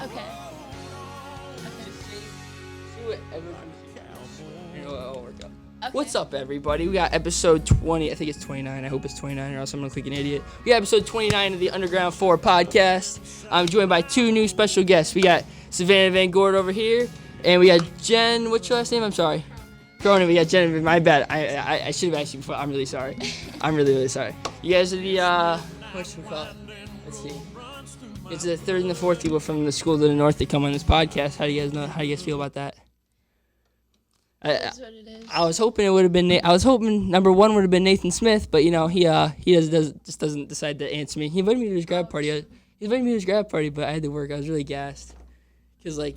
Okay. Just see whatever comes to you. It'll work out. Okay. What's up, everybody? We got episode 20. I think it's 29. I hope it's 29, or else I'm going to click an idiot. We got episode 29 of the Underground 4 podcast. I'm joined by two new special guests. We got Savannah Vangorder over here, and we got Jenn. What's your last name? I'm sorry. Cronin. We got Jenn. My bad. I should have asked you before. I'm really sorry. I'm really, really sorry. You guys are the, what should we call it? Let's see. It's the third and the fourth people from the school to the north that come on this podcast. How do you guys know? How do you guys feel about that? That's what it is. I was hoping it would have been. I was hoping number one would have been Nathan Smith, but he doesn't decide to answer me. He invited me to his grad party. But I had to work. I was really gassed because me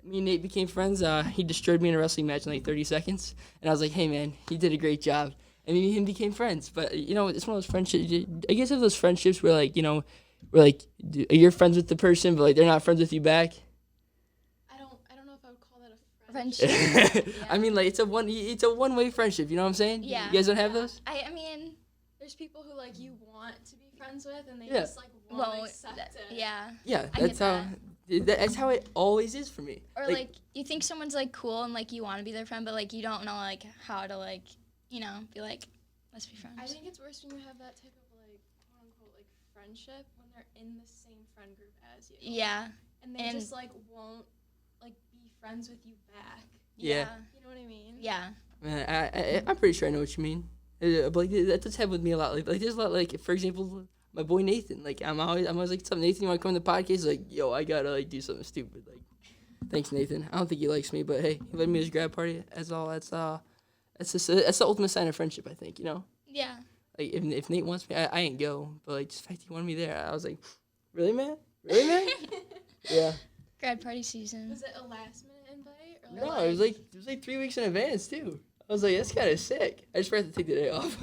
and Nate became friends. He destroyed me in a wrestling match in like 30 seconds, and I was like, "Hey man, he did a great job." And me and him became friends. But it's one of those friendships. I guess of those friendships where you're friends with the person, but they're not friends with you back. I don't know if I would call that a friendship. Friendship. I mean, it's a one-way friendship. You know what I'm saying? Yeah. You guys don't have those? I mean, There's people who you want to be friends with, and they Yeah. just won't accept it. yeah. Yeah, I that's get how. That's how it always is for me. Or you think someone's cool and you want to be their friend, but you don't know how to be let's be friends. I think it's worse when you have that type of quote unquote friendship when they're in the same friend group as you. Yeah. And they just won't be friends with you back. Yeah. You know what I mean? Yeah. Man, I'm pretty sure I know what you mean. But that does happen with me a lot. There's a lot. For example, my boy Nathan. I'm always like, "What's up, Nathan? You want to come to the podcast?" He's like, "Yo, I gotta do something stupid." Thanks, Nathan. I don't think he likes me, but hey, he invited me to his grad party. That's all. That's the ultimate sign of friendship, I think. Yeah. If Nate wants me, I ain't go. But just the fact he wanted me there, I was like, "Really, man? Really, man?" Yeah. Grad party season. Was it a last minute invite? Or No, it was 3 weeks in advance too. I was like, that's kind of sick. I just forgot to take the day off.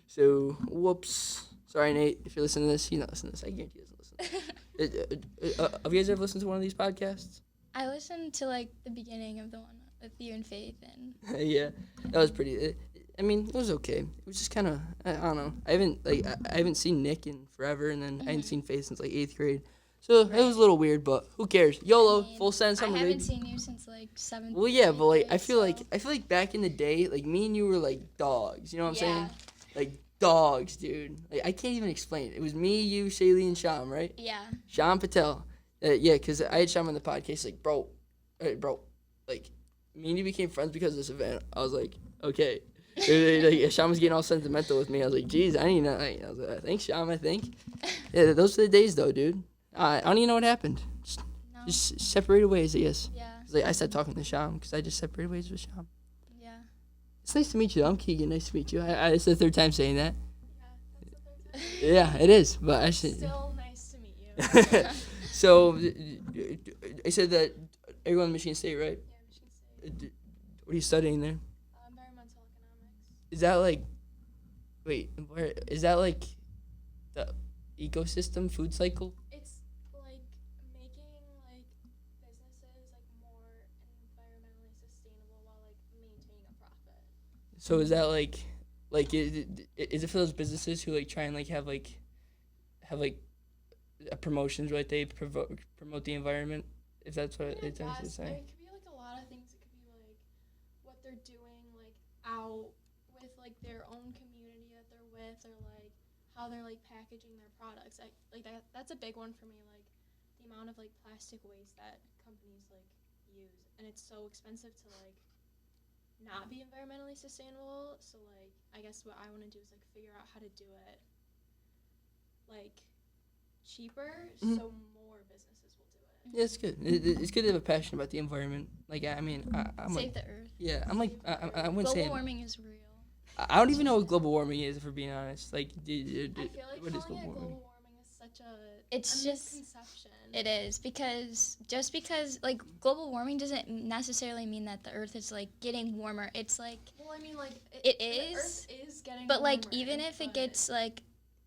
So, whoops. Sorry, Nate, if you're listening to this. He's not listening to this. I guarantee he doesn't listen. Have you guys ever listened to one of these podcasts? I listened to the beginning of the one with you and Faith and. Yeah, that was pretty. It was okay. It was just kind of, I don't know. I haven't seen Nick in forever, and then I hadn't seen Faith since 8th grade. So it was a little weird, but who cares? YOLO, full send. I haven't seen you since 7th. Well, yeah, but grade, I feel like back in the day, me and you were dogs. You know what I'm saying? Dogs, dude. I can't even explain it. It was me, you, Shaylee, and Sham, right? Yeah. Sham Patel. Yeah, because I had Sham on the podcast. Bro, me and you became friends because of this event. I was like, okay. Sham was getting all sentimental with me. I was like, geez, I need to. I was like, thanks, Sham. I think. Yeah, those were the days, though, dude. I don't even know what happened. Just separated ways, I guess. Yeah. I stopped talking to Sham because I just separated ways with Sham. Yeah. It's nice to meet you, though. I'm Keegan. Nice to meet you. It's the third time saying that. Yeah, that's the third time. Yeah, it is. But I should. Still nice to meet you. So, I said that everyone in Michigan State, right? Yeah, Michigan State. What are you studying there? Environmental economics. Is that wait, where is that the ecosystem food cycle? It's making businesses more environmentally sustainable while maintaining a profit. So is that is it for those businesses who try and have promotions where they promote the environment? If that's what it's saying. It could be a lot of things. It could be what they're doing out with their own community that they're with, or how they're packaging their products. That's a big one for me. The amount of plastic waste that companies use, and it's so expensive to not be environmentally sustainable. So I guess what I want to do is figure out how to do it cheaper, so more businesses will do it. Yeah, it's good. It's good to have a passion about the environment. I'm Save the earth. Yeah, I wouldn't Global say. warming is real. I don't even know what global warming is, if we're being honest. I feel what is calling global it global warming? warming is such a It's just misconception. it is because global warming doesn't necessarily mean that the earth is getting warmer. It's Well, I mean it the is, Earth is getting but warmer, even if it gets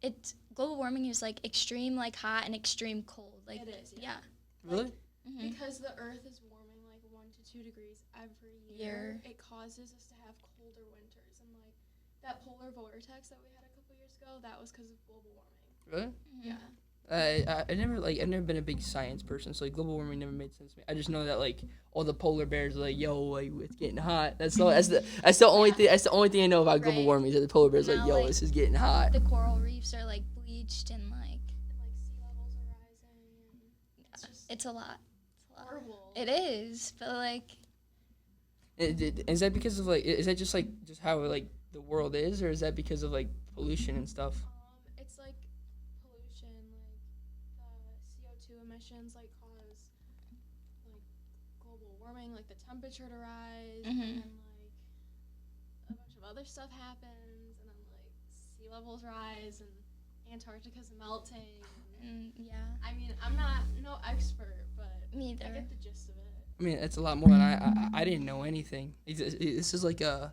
it's global warming is extreme hot and extreme cold. it is, yeah. Really? Mhm. Because the Earth is warming 1 to 2 degrees every year, it causes us to have colder winters, and that polar vortex that we had a couple years ago, that was because of global warming. Really? Mhm. Yeah. I never I've never been a big science person, so like global warming never made sense to me. I just know that like all the polar bears are like, yo, like it's getting hot. That's the only thing. That's the only thing I know about global Right. warming. Is that the polar bears are like, Now, yo, like, this is getting hot. The coral reefs are like bleached and like Like sea levels are rising. It's just it's a lot. horrible. It is, but like Is that because of like? Is that just how like the world is, or is that because of like pollution and stuff? It's like pollution, like the CO2 emissions, like cause like global warming, like the temperature to rise, and then like a bunch of other stuff happens, and then like sea levels rise, and Antarctica's melting. yeah. I mean, I'm not no expert, but Me I either. get the gist of it. I mean, it's a lot more than I didn't know anything. This is like a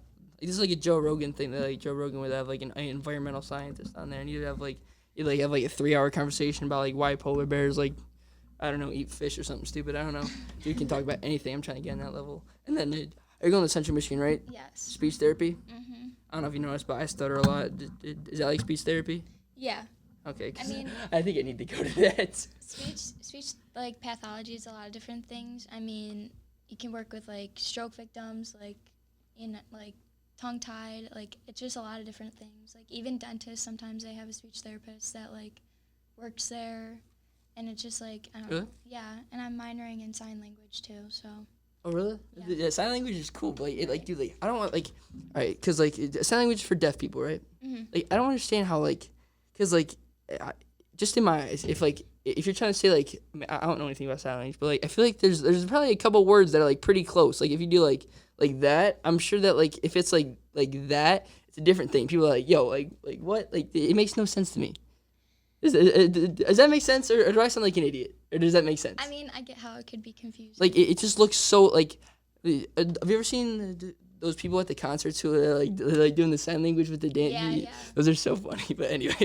Joe Rogan thing that like Joe Rogan would have like an environmental scientist on there, and you'd have like a 3-hour conversation about like why polar bears like I don't know eat fish or something stupid. I don't know. Dude can talk about anything. I'm trying to get on that level. And then are you going to Central Michigan, right? Yes. Speech therapy. Mhm. I don't know if you noticed, but I stutter a lot. Is that like speech therapy? Yeah. Okay. 'Cause I mean- I think I need to go to that. Speech like pathology is a lot of different things. I mean, you can work with like stroke victims, like in like tongue tied, like it's just a lot of different things. Like even dentists sometimes they have a speech therapist that like works there, and it's just like I don't Really? know. Yeah, and I'm minoring in sign language too, so Oh really? Yeah. Yeah, sign language is cool, but dude, I don't want alright, cause sign language is for deaf people, right? Mhm. Like I don't understand how cause just in my eyes, if you're trying to say I don't know anything about sign language, but like I feel like there's probably a couple words that are like pretty close. Like if you do like that, I'm sure that like if it's like that, it's a different thing. People are like, yo, like what? Like it makes no sense to me. Does that make sense, or do I sound like an idiot, or does that make sense? I mean I get how it could be confusing. Like it just looks so like. Have you ever seen those people at the concerts who are like doing the sign language with the dance? Yeah. Those are so funny. But anyway,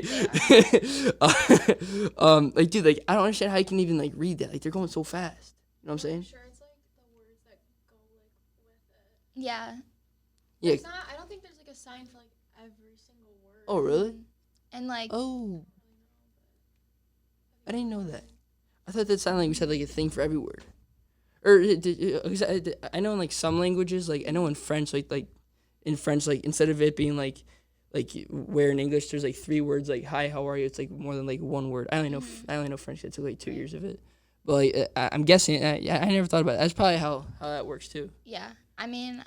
dude, I don't understand how you can even like read that. Like they're going so fast. You know what I'm saying? I'm sure it's like the words that go like with it. Yeah. Yeah. It's not. I don't think there's like a sign for like every single word. Oh really? And like Oh, I didn't know that. I thought that sign language had like a thing for every word. Or I know in like some languages, like I know in French, like instead of it being like where in English there's like 3 words like hi, how are you, it's like more than like 1 word. I only know French. It took like 2 years of it, but like I'm guessing. I never thought about it. That's probably how that works too. yeah. I mean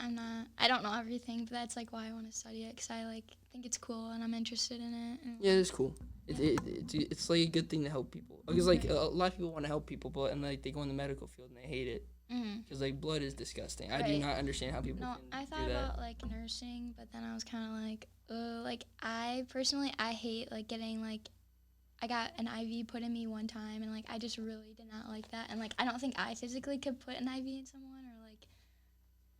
I don't know everything, but that's like why I want to study it because I like think it's cool and I'm interested in it. And, Yeah, it's cool. It's like a good thing to help people because like a lot of people want to help people, but and like they go in the medical field and they hate it because like blood is disgusting. I do Right. not understand how people No, can I do thought that. about like nursing, but then I was kind of like I personally I hate like getting like I got an IV put in me one time and like I just really did not like that, and like I don't think I physically could put an IV in someone or like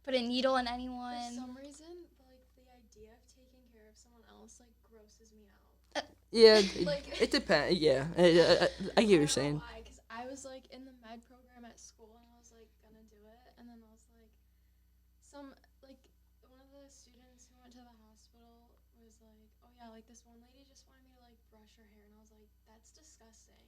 put a needle in For anyone. some reason, like the idea of taking care of someone else like grosses me out. Yeah, Like- it depends. Yeah, I get what you're saying. Why? Because I was like in the med program at school and I was like gonna do it, and then I was like, one of the students who went to the hospital was like, oh yeah, like this one lady just wanted me to like brush her hair, and I was like, that's disgusting.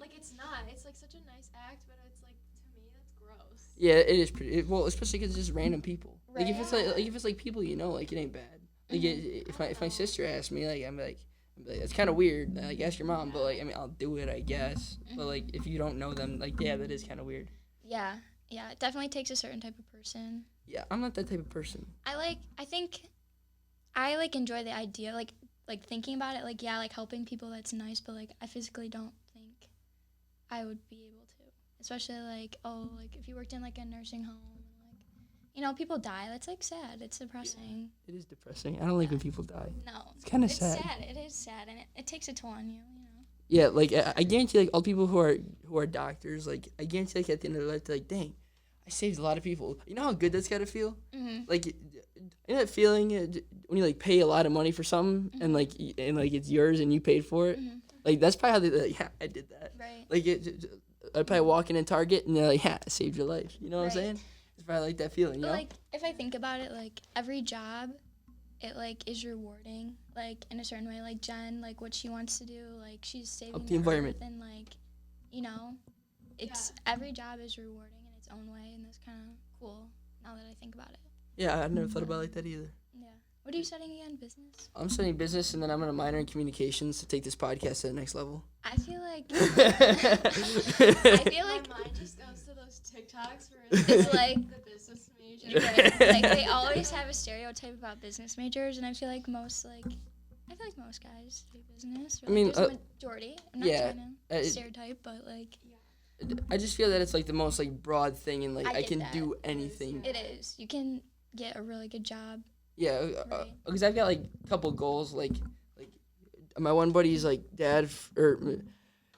Like it's not. It's like such a nice act, but it's like to me that's gross. Yeah, it is pretty. Well, especially because it's just random people. Like if Right. it's like people you know, like it ain't bad. Like if my sister asked me, like I'm like it's kind of weird. Like ask your mom, but like I mean I'll do it, I guess. But like if you don't know them, like yeah, that is kind of weird. Yeah, it definitely takes a certain type of person. Yeah, I'm not that type of person. I think I like enjoy the idea like thinking about it, like yeah, like helping people, that's nice, but like I physically don't think I would be able to, especially like like if you worked in like a nursing home and like people die, that's like sad, it's depressing. It is depressing. I don't like when people die. No, It's kind of it's sad. it is sad, and it takes a toll on you. Yeah, like I guarantee, like all people who are doctors, like I guarantee, like at the end of their life, they're like, dang, I saved a lot of people. You know how good that's gotta feel? Mm-hmm. Like, you know that feeling when you like pay a lot of money for something and like it's yours and you paid for it. Mm-hmm. Like that's probably how they like, yeah, I did that. Right. Like I'd probably walk in Target and they're like, yeah, I saved your life. You know what I'm Right. saying? It's probably like that feeling, you But know? like if I think about it, like every job it like is rewarding, like in a certain way. Like Jenn, like what she wants to do, like she's saving Help the environment. earth, and like, you know, it's every job is rewarding in its own way, and that's kind of cool now that I think about it. Yeah, I never thought about it like that either. Yeah. What are you studying again? Business? I'm studying business, and then I'm going to minor in communications to take this podcast to the next level. I feel like My mind just goes to those TikToks where it's like the business major. like they always have a stereotype about business majors, and I feel like most guys do business. I mean, there's a majority. I'm not yeah, trying to stereotype, but like I just feel that it's like the most like broad thing, and like I I get can that. do anything. it is. You can get a really good job. Yeah, Right. because I've got like a couple goals. Like my one buddy's like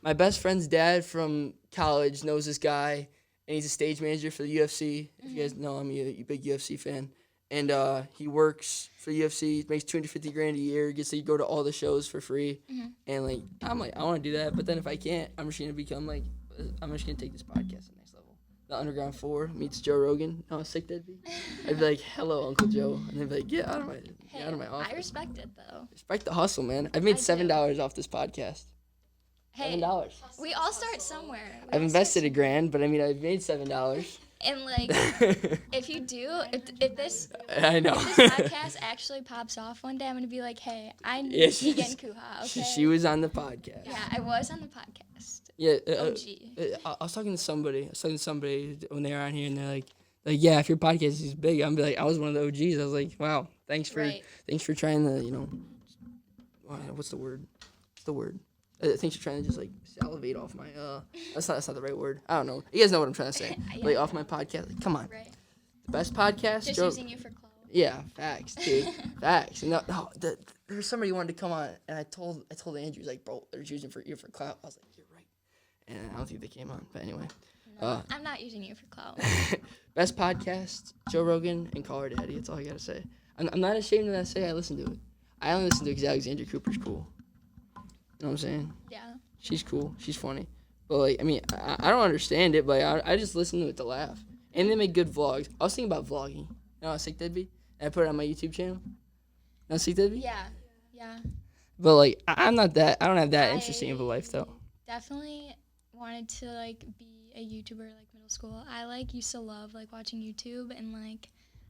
my best friend's dad from college knows this guy, and he's a stage manager for the UFC. If you guys know, I'm a big UFC fan, and he works for the UFC. Makes $250,000 a year. Gets to go to all the shows for free, and like I'm like I want to do that, but then if I can't, I'm just gonna take this podcast to the next level. The Underground 4 meets Joe Rogan. Oh, how sick that'd be. I'd be like, "Hello, Uncle Joe," and they'd be like, "Get out of my office." I respect it though. Respect the hustle, man. I've made $7 off this podcast. Hey, $7. we all start somewhere. I've invested $1,000, but I mean, I've made $7. And like, if you do, if this I know. if this podcast actually pops off one day, I'm gonna be like, hey, I need Vegan Kuha, okay? She was on the podcast. Yeah, I was on the podcast. Yeah. OG. I was talking to somebody. When they were on here, and they're like, yeah, if your podcast is big, I'm be like, I was one of the OGs. I was like, wow, thanks for trying to, what's the word? Thanks for trying to just like salivate off my that's not the right word. I don't know. You guys know what I'm trying to say. Yeah. Like off my podcast. Like, come on. Right. The best podcast. Just Joe. using you for clout. Yeah, facts, dude. Facts. And there's somebody who wanted to come on, and I told Andrew, he's like, bro, they're using you for clout. I was like, you're right. And I don't think they came on, but anyway. No, I'm not using you for clout. Best podcast, Joe Rogan and Call Her Daddy. That's all I gotta say. I'm not ashamed of that. Say I listen to it. I only listen to it because Alexandra Cooper's cool. You know what I'm saying? Yeah. She's cool. She's funny. But, like, I mean, I don't understand it, but I just listen to it to laugh. And they make good vlogs. I was thinking about vlogging. You know how sick that'd be? And I put it on my YouTube channel. You know how sick that'd be? Yeah. But, like, I don't have that interesting of a life, though. Definitely wanted to, like, be a YouTuber, like, middle school. I, like, used to love, like, watching YouTube, and, like,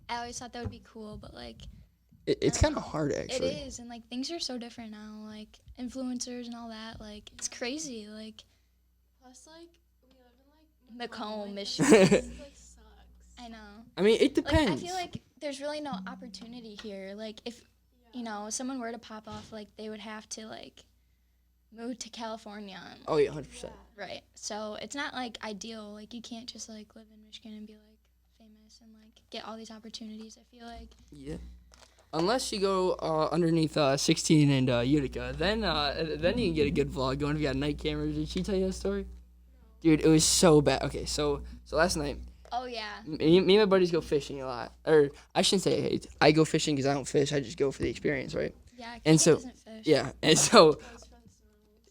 I always thought that would be cool, but, like, It's kind of hard, actually. it is, and, like, things are so different now, like, influencers and all that, like, it's crazy, like. Plus, like, we live in, like, Macomb, like, Michigan. this, like, sucks. I know. I mean, it Like, depends. I feel like there's really no opportunity here. Like, if, you know, someone were to pop off, like, they would have to, like, move to California. Oh, yeah, 100%. Right. So it's not, like, ideal. Like, you can't just, like, live in Michigan and be, like, famous and, like, get all these opportunities, I feel like. Yeah. Unless you go underneath 16 and Utica, then you can get a good vlog going if you got night cameras. Did she tell you that story? Dude, it was so bad. Okay, so last night, Oh, yeah. me and my buddies go fishing a lot. Or I shouldn't say I go fishing because I don't fish. I just go for the experience, right? Yeah, And Kate so- doesn't fish. Yeah, and so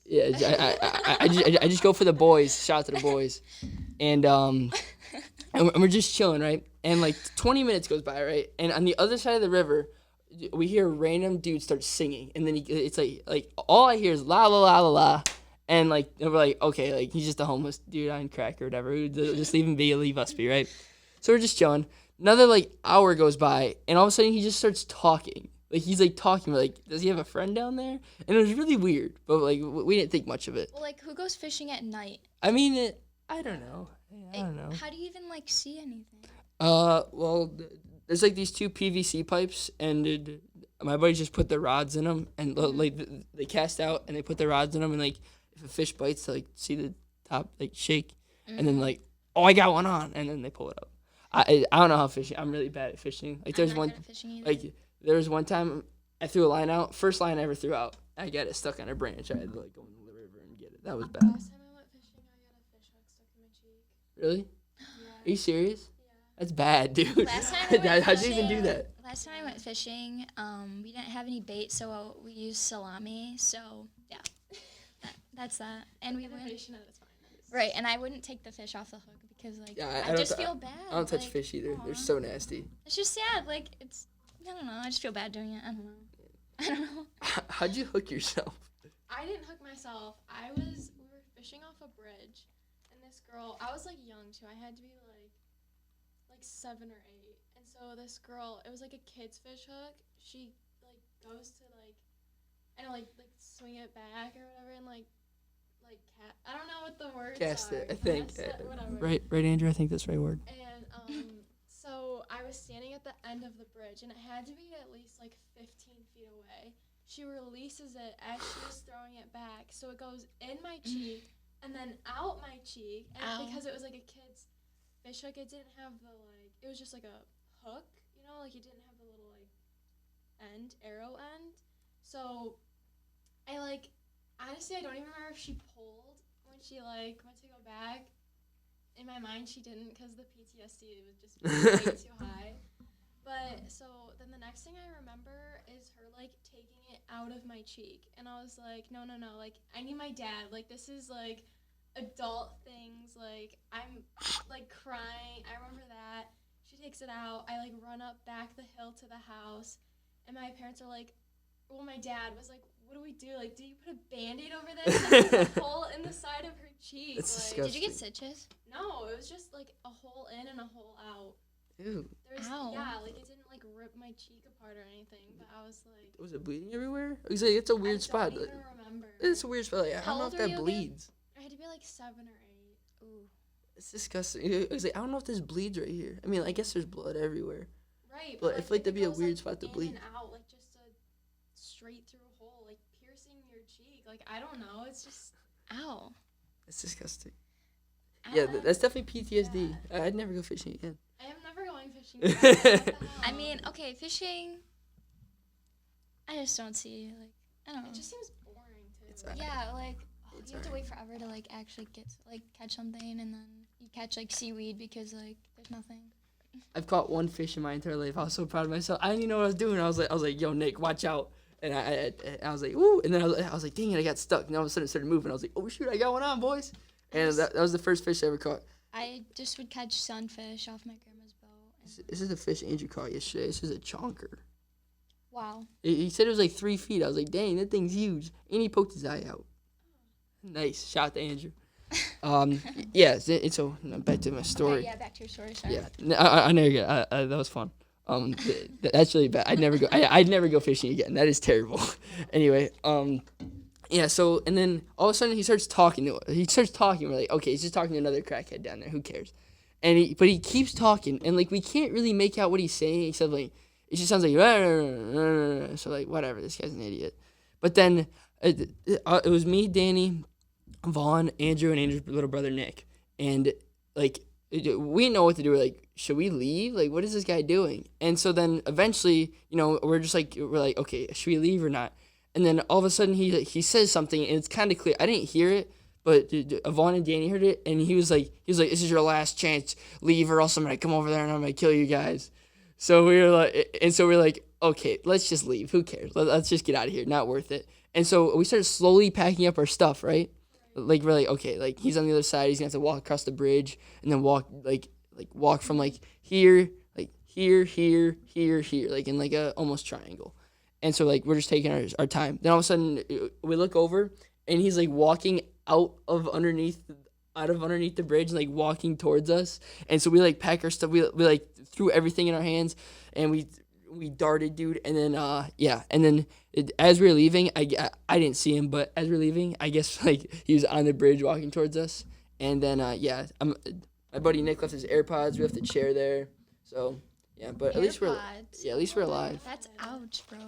yeah, I just go for the boys. Shout out to the boys, and we're just chilling, right? And like 20 minutes goes by, right? And on the other side of the river, we hear a random dude start singing, and then it's like all I hear is la la la la la, and like we're like, okay, like he's just a homeless dude on crack or whatever. Just leave him be, leave us be, right? So we're just chilling. Another like hour goes by, and all of a sudden he just starts talking. Like he's like talking, like does he have a friend down there? And it was really weird, but like we didn't think much of it. Well, like, who goes fishing at night? I mean, I don't know. I don't know. How do you even, like, see anything? Well, there's like these two PVC pipes, and my buddies just put the rods in them, and like they cast out, and they put the rods in them, and like if a fish bites, to, like see the top like shake, and then like, oh, I got one on, and then they pull it up. I don't know how fishing. I'm really bad at fishing. Like there's I'm not one good at fishing either. like there was one time I threw a line out, first line I ever threw out. I got it stuck on a branch. I had to like go into the river and get it. That was bad. Last time I went fishing, I got a fish hook stuck in my cheek. Really? Yeah. Are you serious? That's bad, dude. Last time I went How'd you even do fishing- that? Last time I went fishing, we didn't have any bait, so we used salami. So yeah, that's that. And we went Fishing at a time. right, and I wouldn't take the fish off the hook because like Yeah, I just feel bad. I don't touch like, fish either. They're aw. so nasty. It's just sad. Like it's don't know. I just feel bad doing it. I don't know. How'd you hook yourself? I didn't hook myself. We were fishing off a bridge, and this girl, I was like young too. I had to be like 7 or 8. And so this girl, it was like a kid's fish hook. She like goes to like swing it back or whatever, and like I don't know what the words Cast are. it, I think. Cast it, whatever. Right, Andrew. I think that's the right word. And so I was standing at the end of the bridge, and it had to be at least like 15 feet away. She releases it as she was throwing it back, so it goes in my cheek and then out my cheek. And Ow. because it was like a kid's fish hook, it didn't have the it was just like a hook, like it didn't have the little arrow end. So I honestly I don't even remember if she pulled when she went to go back. In my mind, she didn't, because the PTSD was just way too high. But so then the next thing I remember is her taking it out of my cheek, and I was like, no, I need my dad. This is adult things. I'm crying. I remember that. She takes it out. I run up back the hill to the house, and my parents are my dad was like, what do we do? Do you put a Band-Aid over this? And there's a hole in the side of her cheek. That's disgusting. Did you get stitches? No, it was just a hole in and a hole out. Ew. Ow. Yeah, it didn't rip my cheek apart or anything, but I was like... Was it bleeding everywhere? It's a weird spot. I don't even remember. It's a weird spot. I How don't know old if were that you bleeds. I had to be 7 or 8. Ooh. It's disgusting. I don't know if this bleeds right here. I mean, I guess there's blood everywhere. Right, But I feel like that'd be a it weird goes, spot to in bleed. and out, just a straight through hole, piercing your cheek. I don't know, it's just... Ow. It's disgusting. Ow. Yeah, that's definitely PTSD. I'd never go fishing again. I am never going fishing again. What the hell? I mean, okay, fishing. I just don't see I don't know. It just seems boring, too. It's Yeah, It's you have to alright. wait forever to actually get catch something, and then you catch seaweed because there's nothing. I've caught one fish in my entire life. I was so proud of myself. I didn't even know what I was doing. I was like, yo, Nick, watch out. And I was like, woo. And then I was like, dang it, I got stuck. And all of a sudden it started moving. I was like, oh, shoot, I got one on, boys. And that was the first fish I ever caught. I just would catch sunfish off my grandma's boat. This is the fish Andrew caught yesterday. This is a chonker. Wow. He said it was 3 feet. I was like, dang, that thing's huge. And he poked his eye out. Nice. Shout out to Andrew. Yeah, so back to my story. Okay, yeah, back to your story. Sorry. Yeah, I never get. That was fun. That's really bad. I'd never go. I'd never go fishing again. That is terrible. Anyway, yeah. So and then all of a sudden he starts talking. We're like, okay, he's just talking to another crackhead down there. Who cares? But he keeps talking, and we can't really make out what he's saying except it just sounds like so whatever. This guy's an idiot. But then it was me, Danny, Vaughn, Andrew, and Andrew's little brother Nick, and we didn't know what to do. We're like, should we leave? What is this guy doing? And so then eventually, we're just we're like, okay, should we leave or not? And then all of a sudden he says something, and it's kind of clear. I didn't hear it, but Vaughn and Danny heard it, and he was like, this is your last chance. Leave, or else I'm gonna come over there and I'm gonna kill you guys. So we were like, okay, let's just leave. Who cares? Let's just get out of here. Not worth it. And so we started slowly packing up our stuff, right? We're like, okay, he's on the other side. He's gonna have to walk across the bridge and then walk walk from here, here, in a almost triangle. And so we're just taking our time. Then all of a sudden we look over and he's walking out of underneath the bridge, walking towards us. And so we pack our stuff. We threw everything in our hands and we darted, dude. And then and then as we were leaving, I didn't see him, but as we were leaving, I guess he was on the bridge walking towards us. And then my buddy Nick left his AirPods. We left the chair there. So yeah, but at least we're alive. That's ouch, bro.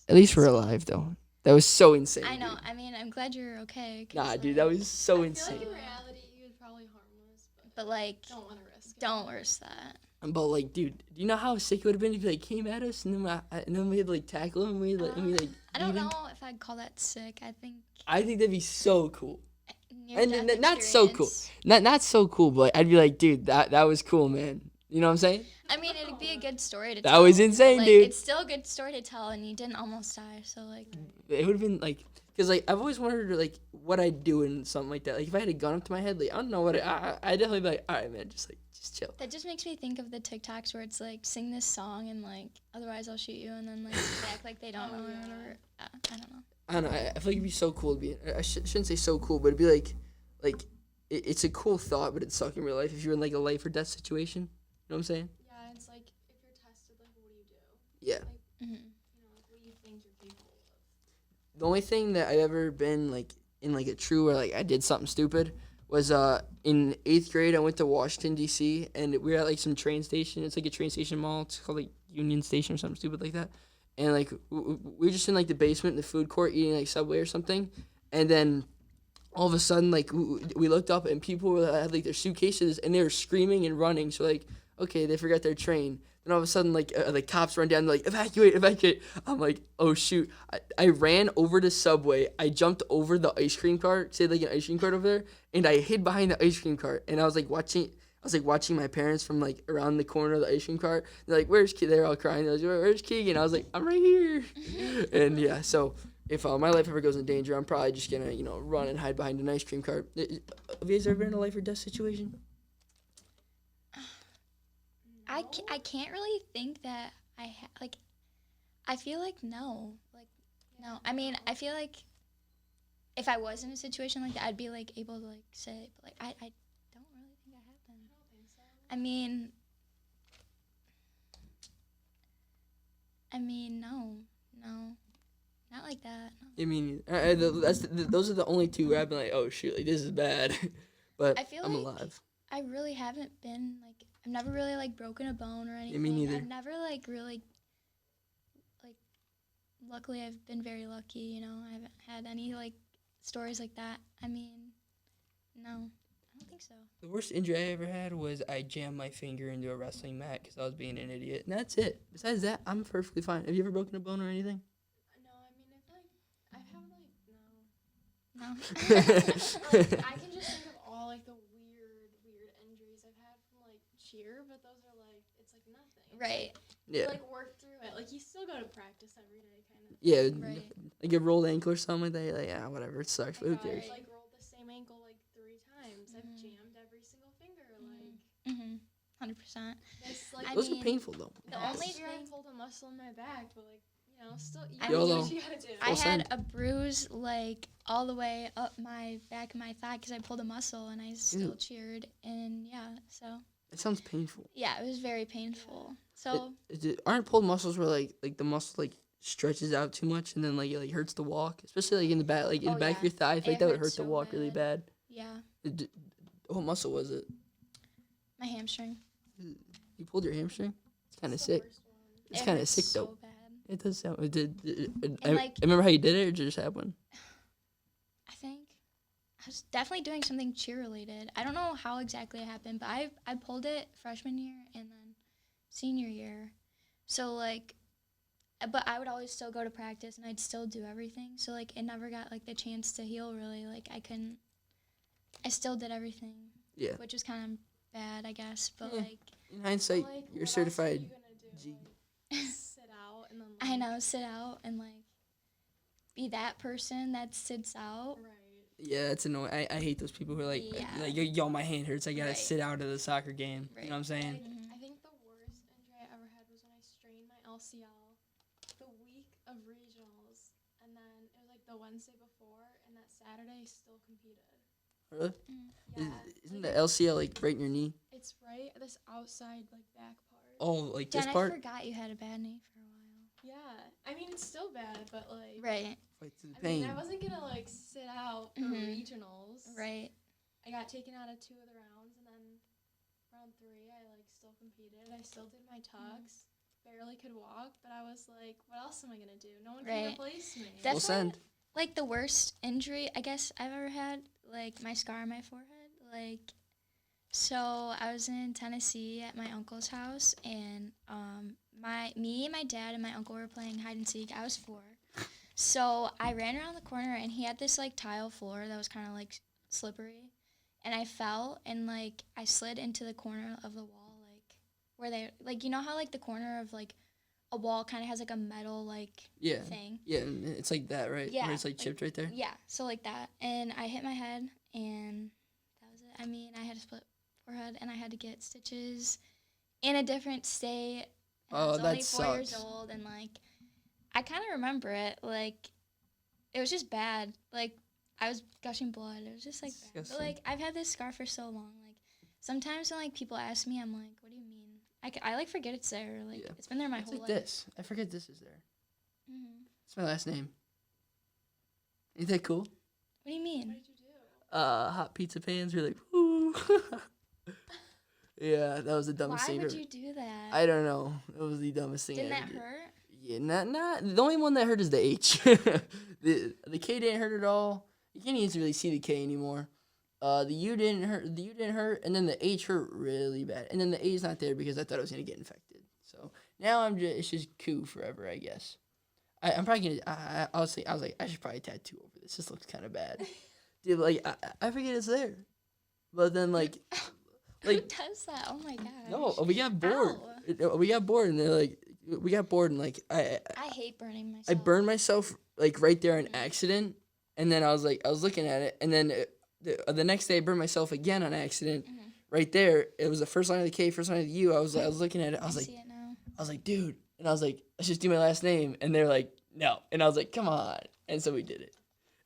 At least we're alive though. That was so insane. I know. Dude. I mean, I'm glad you're okay. Nah, dude, that was so I insane. feel in reality he was probably harmless, but But don't want to risk it. don't risk that. But dude, do you know how sick it would have been if he came at us and then we had to tackle him and we I don't beat him? know if I'd call that sick. I think that'd be so cool. And near-death not so cool. experience. Not so cool, but I'd be like, dude, that was cool, man. You know what I'm saying? I mean, it'd be a good story to That tell. was insane, like, dude. It's still a good story to tell, and you didn't almost die. So like, It would have been like, cause like I've always wondered like what I'd do in something like that. Like if I had a gun up to my head, like I don't know what I'd definitely be like, all right, man, just chill. that just makes me think of the TikToks where it's like sing this song and like otherwise I'll shoot you, and then like act like they don't know or whatever. I don't know. I don't know. I feel like it'd be so cool to be. I shouldn't say so cool, but it'd be like it's a cool thought, but it'd suck in real life if you're in like a life or death situation. You know what I'm saying? Yeah, it's like if you're tested, like what do you do? Yeah. Like, Mm-hmm. you know, like what do you think you're capable of? The only thing that I've ever been like in like a true or like I did something stupid was in 8th grade I went to Washington D.C. and we were at like some train station. It's like a train station mall. It's called like Union Station or something stupid like that. And like we were just in like the basement in the food court eating like Subway or something, and then all of a sudden like we looked up and people had like their suitcases and they were screaming and running. So like okay, they forgot their train. Then all of a sudden like the cops run down, they're like evacuate, evacuate. I'm like oh shoot. I ran over to Subway. I jumped over the ice cream cart, say like an ice cream cart over there, and I hid behind the ice cream cart. And I was like watching my parents from like around the corner of the ice cream cart. They're like, "Where's Keegan?" They're all crying. They're like, "Where's Keegan?" I was like, "I'm right here." And yeah, so if my life ever goes in danger, I'm probably just gonna run and hide behind an ice cream cart. Have you guys ever been in a life or death situation? I can't really think that like. I feel like no. Like no. I mean, I feel like if I was in a situation like that, I'd be like able to like say, but like I don't really think I have been. I don't think so. I mean, no, not like that. No. I mean, those are the only two where I've been like, oh shoot, like this is bad, but I feel I'm like alive. I really haven't been like I've never really like broken a bone or anything. me neither. I've never like really like. Luckily, I've been very lucky. You know, I haven't had any like stories like that. I mean, no, I don't think so. The worst injury I ever had was I jammed my finger into a wrestling mat because I was being an idiot, and that's it. Besides that, I'm perfectly fine. Have you ever broken a bone or anything? No, I mean, if like I've had like no. No. Like, I can just think of all like the weird injuries I've had from like cheer, but those are like it's like nothing. Right. Yeah. You, like work through it. Like you still go to practice every day, kind of. Yeah. Right. Like a rolled ankle or something like that. You're like, yeah, whatever. It sucks, but who God, cares? I've like rolled the same ankle like 3 times. I've jammed every single finger. Like 100%. this, like I Those mean, are painful though. The last only year I thing pulled a muscle in my back, but like you know, still you I gotta do mean, what you gotta do. I Full had send. a bruise like all the way up my back of my thigh because I pulled a muscle and I still Ew. cheered, and yeah, so It sounds painful. yeah, it was very painful. So Aren't pulled muscles where like the muscle like stretches out too much and then like it like hurts to walk, especially like in the back, like in Oh, the back yeah. of your thigh. I feel like It that would hurts hurt to so walk really bad. yeah, What muscle was it? my hamstring. You pulled your hamstring? It's kind of It's the sick. worst one. It's It kind of hurts sick so though. bad. It does sound. It did. I like- remember how you did it, or did you just have one? I think I was definitely doing something cheer related. I don't know how exactly it happened, but I pulled it freshman year and then senior year. So like, but I would always still go to practice and I'd still do everything. So like, it never got like the chance to heal really. Like I still did everything. Yeah. Which was kind of bad, I guess. But Yeah. like, In hindsight, Like, you're what else are certified. you gonna do? G. Like, sit out and then. Like, I know, sit out and like be that person that sits out. Right. Yeah, that's annoying. I hate those people who are like, Yeah. yo, my hand hurts. I gotta Right. sit out of the soccer game. You know what I'm saying? Like, Mhm. I think the worst injury I ever had was when I strained my LCL the week of regionals, and then it was like the Wednesday before, and that Saturday I still competed. Really? Yeah. Isn't like, the LCL like right in your knee? It's right this outside like back part. Oh, like Jen, this I part? forgot you had a bad knee for a while. Yeah. I mean it's still bad, but like. Right, Fight through the I mean pain. I wasn't gonna like sit out for Mhm. regionals. right. I got taken out of 2 of the rounds, and then round 3 I like still competed. I still did my tucks. Barely could walk, but I was like, what else am I gonna do? No one can Right. replace me. That's We'll send. Like the worst injury I guess I've ever had, like my scar on my forehead. Like, so I was in Tennessee at my uncle's house, and me and my dad and my uncle were playing hide and seek. I was 4, so I ran around the corner, and he had this like tile floor that was kind of like slippery, and I fell and like I slid into the corner of the wall like where they like, you know how like the corner of like a wall kind of has like a metal like Yeah. thing. Yeah, and it's like that, right? Yeah, Where it's like chipped right there. Yeah, so like that, and I hit my head, and that was it. I mean, I had a split forehead, and I had to get stitches in a different state. And I Oh, was that only 4 years sucks. old, and like I kind of remember it. Like it was just bad. Like I was gushing blood. It was just like bad. But Disgusting. like I've had this scar for so long. Like sometimes when like people ask me, I'm like, "What do you mean?" I like forget it's there. Like Yeah. it's been there my It's whole like life. this. I forget this is there. Hmm. It's my last name. Ain't that cool? What do you mean? What did you do? Hot pizza pans. We're like, woo. Yeah, that was the dumbest Why thing would ever. you do that? I don't know. It was the dumbest thing Didn't I that ever did. hurt? Yeah, not the only one that hurt is the H. the K didn't hurt at all. You can't even really see the K anymore. The U didn't hurt. The U didn't hurt, and then the H hurt really bad. And then the A's not there because I thought I was gonna get infected. So now it's just coup forever, I guess. I'm probably gonna. I was like, I should probably tattoo over this. This looks kind of bad, dude. Like I forget it's there, but then like Who does that? Oh my gosh. no, we got bored. Ow. We got bored, and they're like, we got bored, and like I hate burning myself. I burned myself like right there on accident, and then I was looking at it, and then the next day I burned myself again on accident, right there. It was the first line of the K, first line of the U. I was looking at it. I was like, see it now. I was like, dude, and I was like, let's just do my last name, and they're like, no, and I was like, come on, and so we did it,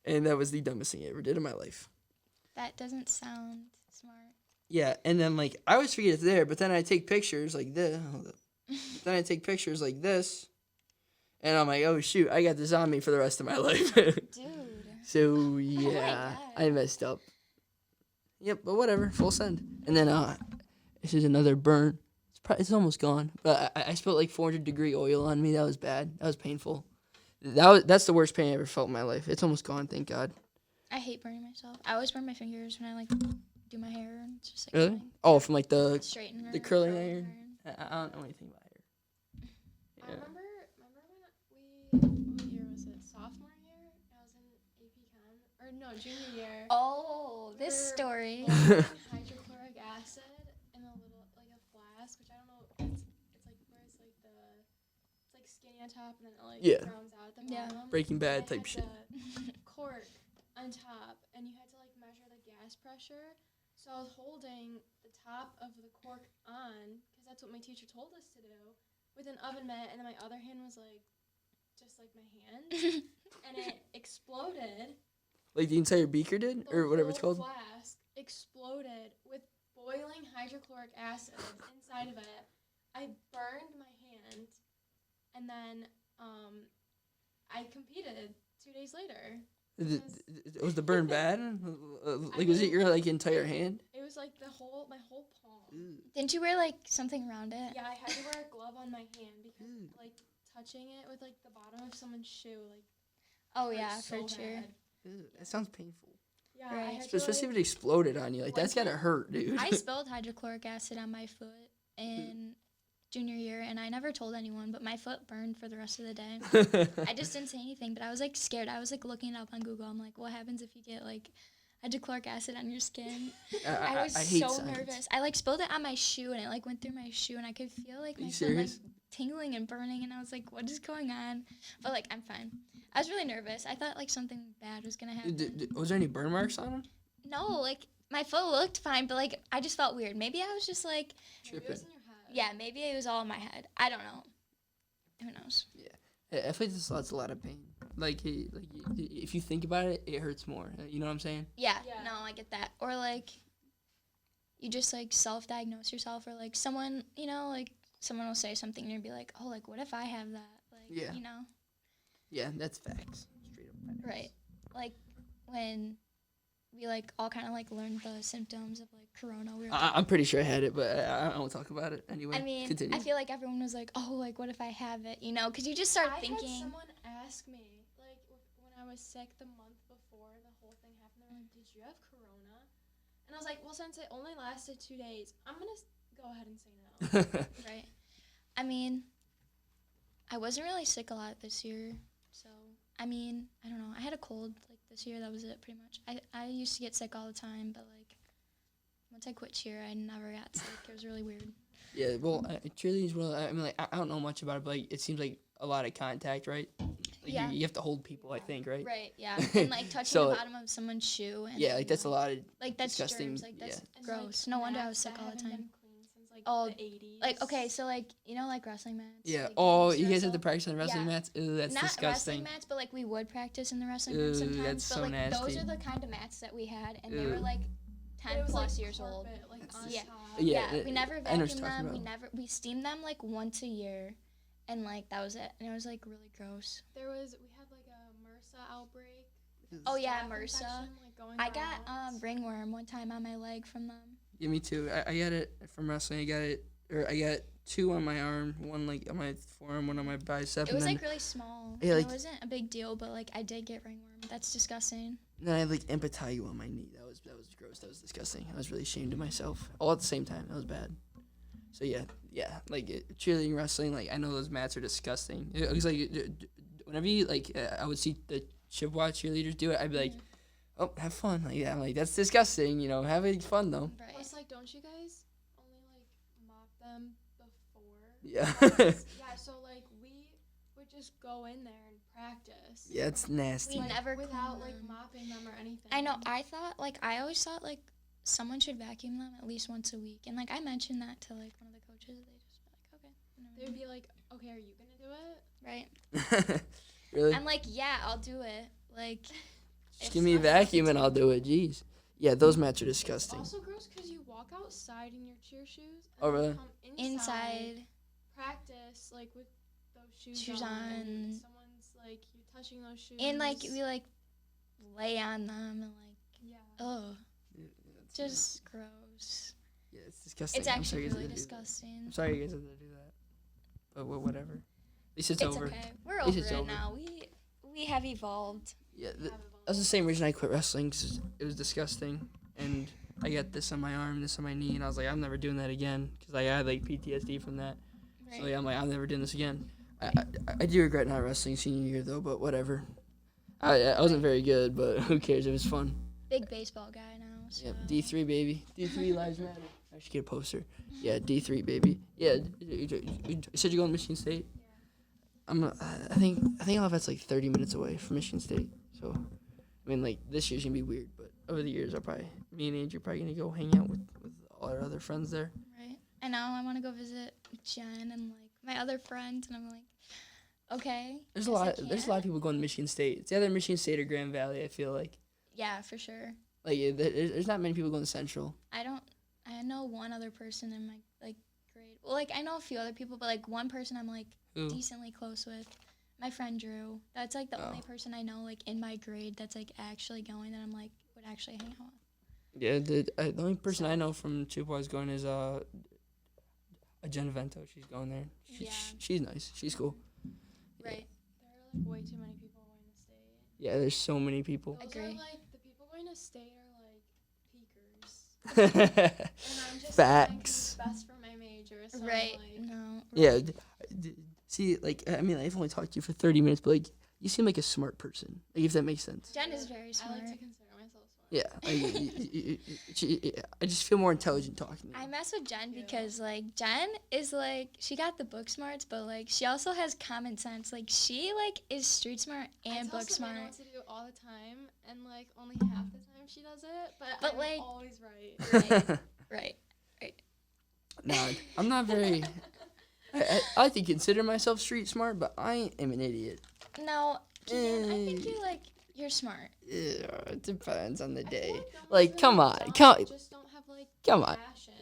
and that was the dumbest thing I ever did in my life. That doesn't sound smart. Yeah, and then like I always forget it's there, but then I take pictures like this. Hold up. Then I take pictures like this, and I'm like, oh shoot, I got this on me for the rest of my life. Dude. So yeah, God. I messed up. Yep, but whatever, full send. And then this is another burn. It's almost gone, but I spilled like 400-degree oil on me. That was bad. That was painful. That's the worst pain I ever felt in my life. It's almost gone, thank God. I hate burning myself. I always burn my fingers when I like do my hair, and it's just like Really? annoying. Oh, from like the Straightener. curling iron. I don't know anything about hair. I Yeah. remember when what year was it? Sophomore year? I was in AP Chem. Or no, junior year. Oh, this We're story. boiling hydrochloric acid in a little, like a flask, which I don't know, it's like where it's like it's like skinny on top and then it like Yeah. browns out at the Yeah. bottom. Breaking Bad And it type had shit. the cork on top, and you had to like measure the gas pressure. So I was holding the top of the cork on, because that's what my teacher told us to do, with an oven mitt, and then my other hand was like, just like my hand, and it exploded. Like the entire beaker did, The or whatever it's whole called. flask exploded with boiling hydrochloric acid inside of it. I burned my hand, and then I competed 2 days later. Was the burn bad? Like, was it your like entire hand? It was like my whole palm. Didn't you wear like something around it? Yeah, I had to wear a glove on my hand because like touching it with like the bottom of someone's shoe like Oh hurt yeah, so for sure. bad. That sounds painful. Yeah, I Right. had to, Especially like, if it exploded on you. Like, that's gotta hurt, dude. I spilled hydrochloric acid on my foot in junior year, and I never told anyone, but my foot burned for the rest of the day. I just didn't say anything, but I was like scared. I was like looking it up on Google. I'm like, what happens if you get like hydrochloric acid on your skin? I was I hate so science. nervous. I like spilled it on my shoe, and it like went through my shoe, and I could feel like Are you my foot like serious? tingling and burning, and I was like, what is going on? But like, I'm fine. I was really nervous. I thought like something bad was gonna happen. Was there any burn marks on him? No, like my foot looked fine, but like I just felt weird. Maybe I was just like, maybe it was in your head. yeah, maybe it was all in my head. I don't know. Who knows? I feel like that's a lot of pain. Like if you think about it, it hurts more. You know what I'm saying? Yeah, Yeah. no, I get that. Or like, you just like self-diagnose yourself, or like someone, you know, like someone will say something and you'll be like, oh, like what if I have that? Like, Yeah. you know, Yeah, that's facts. Straight up facts. right? Like when we like all kind of like learned the symptoms of like corona. We were like, I'm pretty sure I had it, but I won't talk about it anyway. I mean, Continue. I feel like everyone was like, oh, like what if I have it? You know, because you just start I thinking. had someone ask me, like, when I was sick the month before the whole thing happened, they were like, did you have corona? And I was like, well, since it only lasted 2 days, I'm going to go ahead and say no. Right. I mean, I wasn't really sick a lot this year, so I mean, I don't know. I had a cold like this year. That was it, pretty much. I used to get sick all the time, but like once I quit cheer, I never got sick. It was really weird. Yeah, well, cheerleading is I mean, like, I don't know much about it, but like, it seems like a lot of contact, right? Like, Yeah. you have to hold people, I think, right? Right, yeah. And, like, touching So, the bottom of someone's shoe. And, Yeah, like, that's a lot of like, that's disgusting. germs. Like, that's And, gross. like, No wonder I was mats sick that all the haven't time. been cleaned since, like, Oh, the 80s. Like, okay, so, like, you know, like, wrestling mats? Yeah. Like, Oh, you dress guys have to up? practice on wrestling Yeah. mats? Ew, that's Not disgusting. wrestling mats, but, like, we would practice in the wrestling room Ew, sometimes. that's But, so like, those nasty. are the kind of mats that we had, and they Ew. were, like, But 10 it was, plus like, years old. carpet, like, on Yeah. top. Yeah, We never I know what vacuumed you're talking them. about. We steamed them, like, once a year. And, like, that was it. And it was, like, really gross. We had, like, a MRSA outbreak. Oh, yeah, Staph MRSA. infection, like, going I got around. ringworm one time on my leg from them. Yeah, me too. I got it from wrestling. I got 2 on my arm, 1 like on my forearm, 1 on my bicep. It was, and like, really small. Yeah, like- it wasn't a big deal, but, like, I did get ringworm. That's disgusting. then I had like impetigo on my knee. That was gross. That was disgusting. I was really ashamed of myself. All at the same time. That was bad. So yeah, like cheerleading, wrestling. Like I know those mats are disgusting. It was like whenever you like, I would see the Chippewa cheerleaders do it. I'd be like, oh, have fun. Like yeah, I'm like that's disgusting. You know, having fun though. Right. Plus, like, don't you guys only, like, mop them before? Yeah. Yeah, so, like, we would just go in there and practice. Yeah, it's nasty. We Like, never without, cleaned like, them. mopping them or anything. I know. I always thought, like, someone should vacuum them at least once a week. And, like, I mentioned that to, like, one of the coaches. They just be like, okay. They would be like, okay, are you gonna do it? Right. Really? I'm like, yeah, I'll do it. Like, Just give me a vacuum and I'll do it. Jeez. Yeah, those mats are disgusting. Also gross because you walk outside in your cheer shoes. And Oh, then really? Come inside. practice, like, with those shoes, Shoes on. on. And someone's, like, you're touching those shoes. And, like, we, like, lay on them and, like, Yeah. ugh. Yeah, Just gross. yeah, it's disgusting. It's I'm actually sorry you guys really had to do that. disgusting. I'm sorry you guys had to do that. But whatever. At least it's It's over. okay. We're At over least it it's over. now. We have evolved. Yeah, Have that's the same reason I quit wrestling, 'cause it was disgusting. And I got this on my arm, this on my knee, and I was like, I'm never doing that again. Because I had like PTSD from that. Right. So yeah, I'm like, I'm never doing this again. I do regret not wrestling senior year though, but whatever. I wasn't very good, but who cares? It was fun. Big baseball guy now. So. Yeah, D3 baby. D3 lives matter. I should get a poster. Yeah, D3 baby. Yeah, you said you're going to Michigan State. Yeah. I think all of that's like 30 minutes away from Michigan State. So, I mean, like this year's gonna be weird, but over the years, me and Andrew are probably gonna go hang out with all our other friends there. Right. And now I want to go visit Jenn and like my other friends, and I'm like, okay. There's guess a I lot. There's a lot of people going to Michigan State. It's either Michigan State or Grand Valley. I feel like Yeah, for sure. there's not many people going to Central. I know one other person in my like grade. Well, like I know a few other people, but like one person I'm like Who? decently close with. My friend Drew. That's like the only Oh. person I know like in my grade that's like actually going that I'm like would actually hang out with. Yeah, the only person I know from Chippewa is going is a Jenn Vento. She's going there. Yeah. She's nice. She's cool. Right. There are, like, way too many people going to state. Yeah, there's so many people. Those Agree. are, like, the people going to state are, like, peakers. And I'm just trying to be Facts. best for my major, so I'm Right. like, No. Yeah. See, like, I mean, I've only talked to you for 30 minutes, but, like, you seem like a smart person. Like, if that makes sense. Jen is very I smart. like to consider myself smart. Yeah. I just feel more intelligent talking to I you. mess with Jen Yeah. because like Jen is like she got the book smarts, but like she also has common sense. Like she like is street smart I and tell book Savannah smart. what to do all the time, and, like, only half the time she does it, but I'm like- always right. Right. Nah, I'm not very. I like to consider myself street smart, but I am an idiot. No, Keegan, I think you're smart. Yeah, it depends on the I feel day. like girls Like, that come are on, dumb come- just don't have, like, Come on. passion.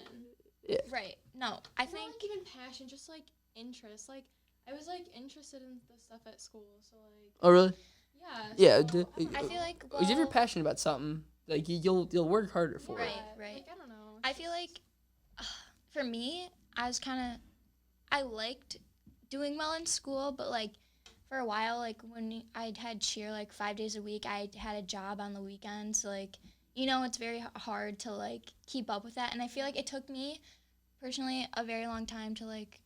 Right. No, I It's not, think like, even passion, just, like, interest. Like, I was, like, interested in the stuff at school, so, like, Oh, really? yeah. Yeah. so, I feel like If you're well, passionate about something, like you'll work harder for Right, it. right. Like, I don't know. I feel like for me, I liked doing well in school, but like for a while, like when I had cheer like 5 days a week, I had a job on the weekends. Like, you know, it's very hard to like keep up with that. And I feel like it took me personally a very long time to like,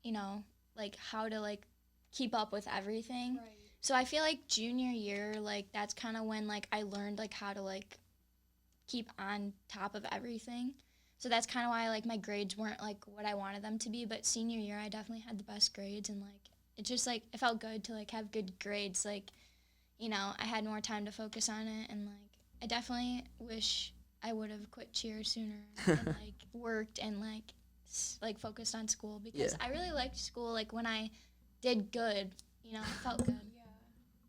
you know, like how to like keep up with everything. Right. So I feel like junior year, like that's kind of when like I learned like how to like keep on top of everything. So that's kind of why like my grades weren't like what I wanted them to be. But senior year, I definitely had the best grades, and like it just like it felt good to like have good grades. Like, you know, I had more time to focus on it, and like I definitely wish I would have quit cheer sooner and like worked and like focused on school, because I really liked school. Like when I did good, you know, it felt good.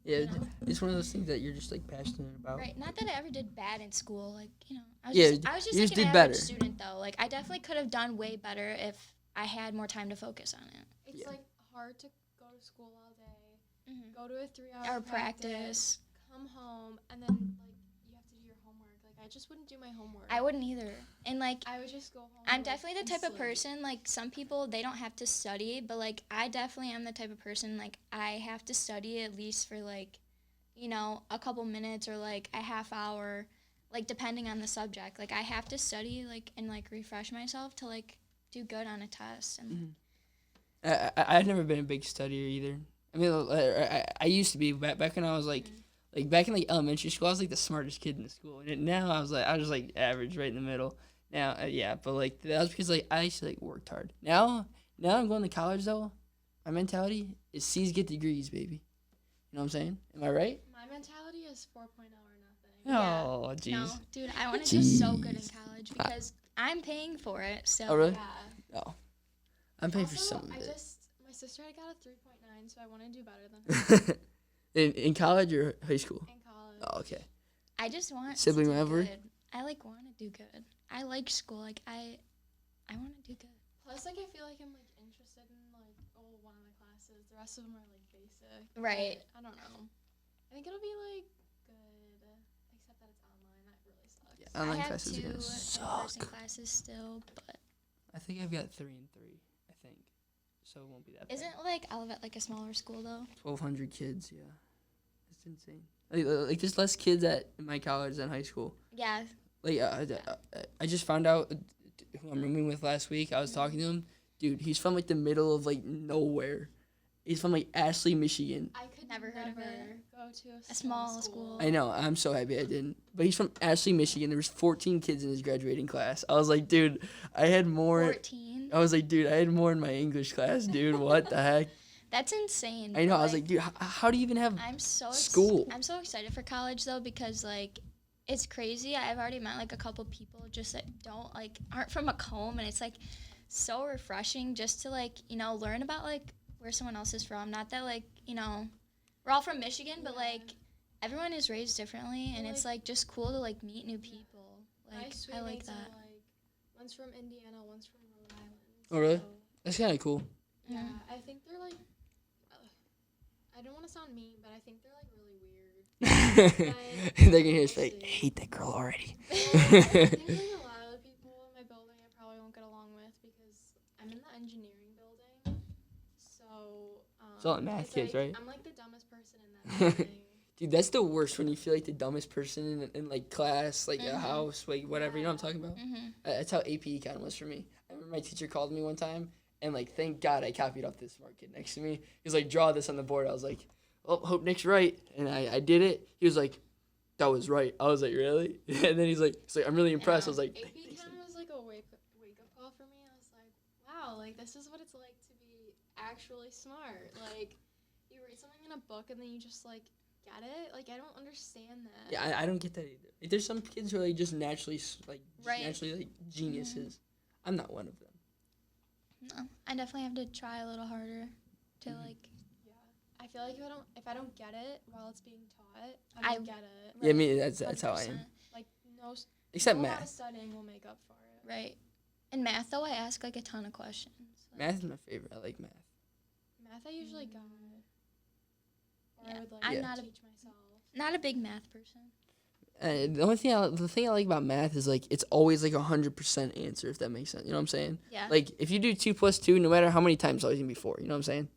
Yeah, You know? it's one of those things that you're just like passionate about. Right. Not that I ever did bad in school. Like, you know, I was just you like just an did average better. student though. Like I definitely could have done way better if I had more time to focus on it. It's like hard to go to school all day, Mm-hmm. go to a 3-hour Or practice. come home, and then like you have to do your homework. Like I just wouldn't do my homework. I wouldn't either. And like I would just go home. I'm definitely the and type of sleep. person, like some people, they don't have to study, but like I definitely am the type of person, like I have to study at least for like, you know, a couple minutes or like a half hour, like depending on the subject. Like I have to study like and like refresh myself to like do good on a test. And I've never been a big studier either. I mean, I used to be back when I was like back in like elementary school. I was like the smartest kid in the school, and now I was just like average, right in the middle. Now, but like that was because like I used to like worked hard. Now I'm going to college though. My mentality is C's get degrees, baby. You know what I'm saying? Am I right? My mentality is 4.0 or nothing. Yeah. Oh, jeez. no, dude, I want to do so good in college because I'm paying for it. So Oh, really? Yeah. Oh, I'm paying for Also, some of it. my sister had got a 3.9, so I want to do better than her in college or high school? in college. Oh, okay. I just want Sibling to do rivalry? good. I like want to do good. I like school. Like I want to do good. Plus, like I feel like I'm like interested in like one of the classes. The rest of them are like basic. Right. But I don't know. I think it'll be like good, except that it's online. That really sucks. Yeah, online I have classes are 2 gonna in-person suck. classes still, but I think I've got 3 and 3. I think, so it won't be that bad. isn't like Olivet like a smaller school though? 1,200 kids, yeah. That's insane. Like there's less kids at my college than high school. Yeah. Like, I just found out who I'm rooming with last week. I was talking to him. Dude, he's from, like, the middle of, like, nowhere. He's from, like, Ashley, Michigan. I could Never heard of it. go to A small school. I know. I'm so happy I didn't. But he's from Ashley, Michigan. There was 14 kids in his graduating class. I was like, dude, I had more. 14. I was like, dude, I had more in my English class, dude. What the heck? That's insane. I know. but, I was like, dude, how do you even have school? I'm so excited for college though because like it's crazy. I've already met like a couple people just that aren't from Macomb, and it's like so refreshing just to like, you know, learn about like where someone else is from. Not that like, you know, we're all from Michigan, but like everyone is raised differently, and it's like just cool to like meet new people. Like I like that. Like, one's from Indiana, one's from Rhode Island. Oh, really? so- That's kind of cool. Yeah, I think they're like. I don't want to sound mean, but I think they're like really weird. They're gonna hear us like, I hate that girl already. I think like a lot of the people in my building I probably won't get along with because I'm in the engineering building. So. It's all math it's kids, like, right? I'm like the dumbest person in that building. Dude, that's the worst when you feel like the dumbest person in like class, like a house, like whatever. You know what I'm talking about? That's how AP Econ was for me. I remember my teacher called me one time, and like, thank God I copied off this smart kid next to me. He was like, draw this on the board. I was like, oh, hope Nick's right, and I did it. He was like, that was right. I was like, really? And then he's like, I'm really impressed. I was like, AP Chem was like a wake up call for me. I was like, wow, like this is what it's like to be actually smart. Like you read something in a book and then you just like get it. Like I don't understand that. yeah, I don't get that either. Like, there's some kids who are like just naturally Right. naturally like geniuses. I'm not one of them. No, I definitely have to try a little harder to like. Yeah. I feel like if I don't get it while it's being taught, I I don't get it. Yeah, I mean that's how I am. 100%. Like no Except no amount of math. studying will make up for it. Right. In math though, I ask like a ton of questions. Like, Math is my favorite. I like math. Math I usually got. Or Yeah, I would like I'm not a- teach myself. not a big math person. The thing I like about math is like it's always like 100% answer, if that makes sense. You know what I'm saying? Yeah. Like if you do 2 + 2, no matter how many times, it's always gonna be 4. You know what I'm saying?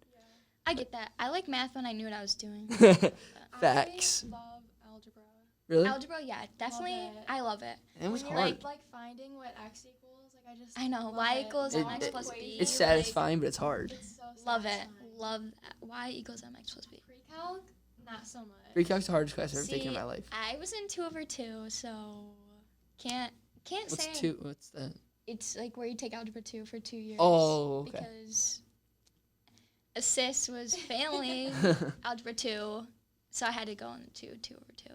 I get that. I like math when I knew what I was doing. Facts. I love algebra. Really? Algebra, yeah, definitely. it. I love it. It was When you're hard. like finding what x equals, like I know, love y it. equals It- mx it- plus b. It's like, satisfying, but it's hard. It's so Love it. satisfying. Love that. Y equals mx plus b. Pre-calc, not so much. Pre-calc's the hardest class I've ever See, taken in my life. I was in 2/2, so can't What's say. 2? What's that? it's like where you take algebra 2 for 2 years. Oh, okay. Because Assist was failing algebra 2, so I had to go on 2 over 2.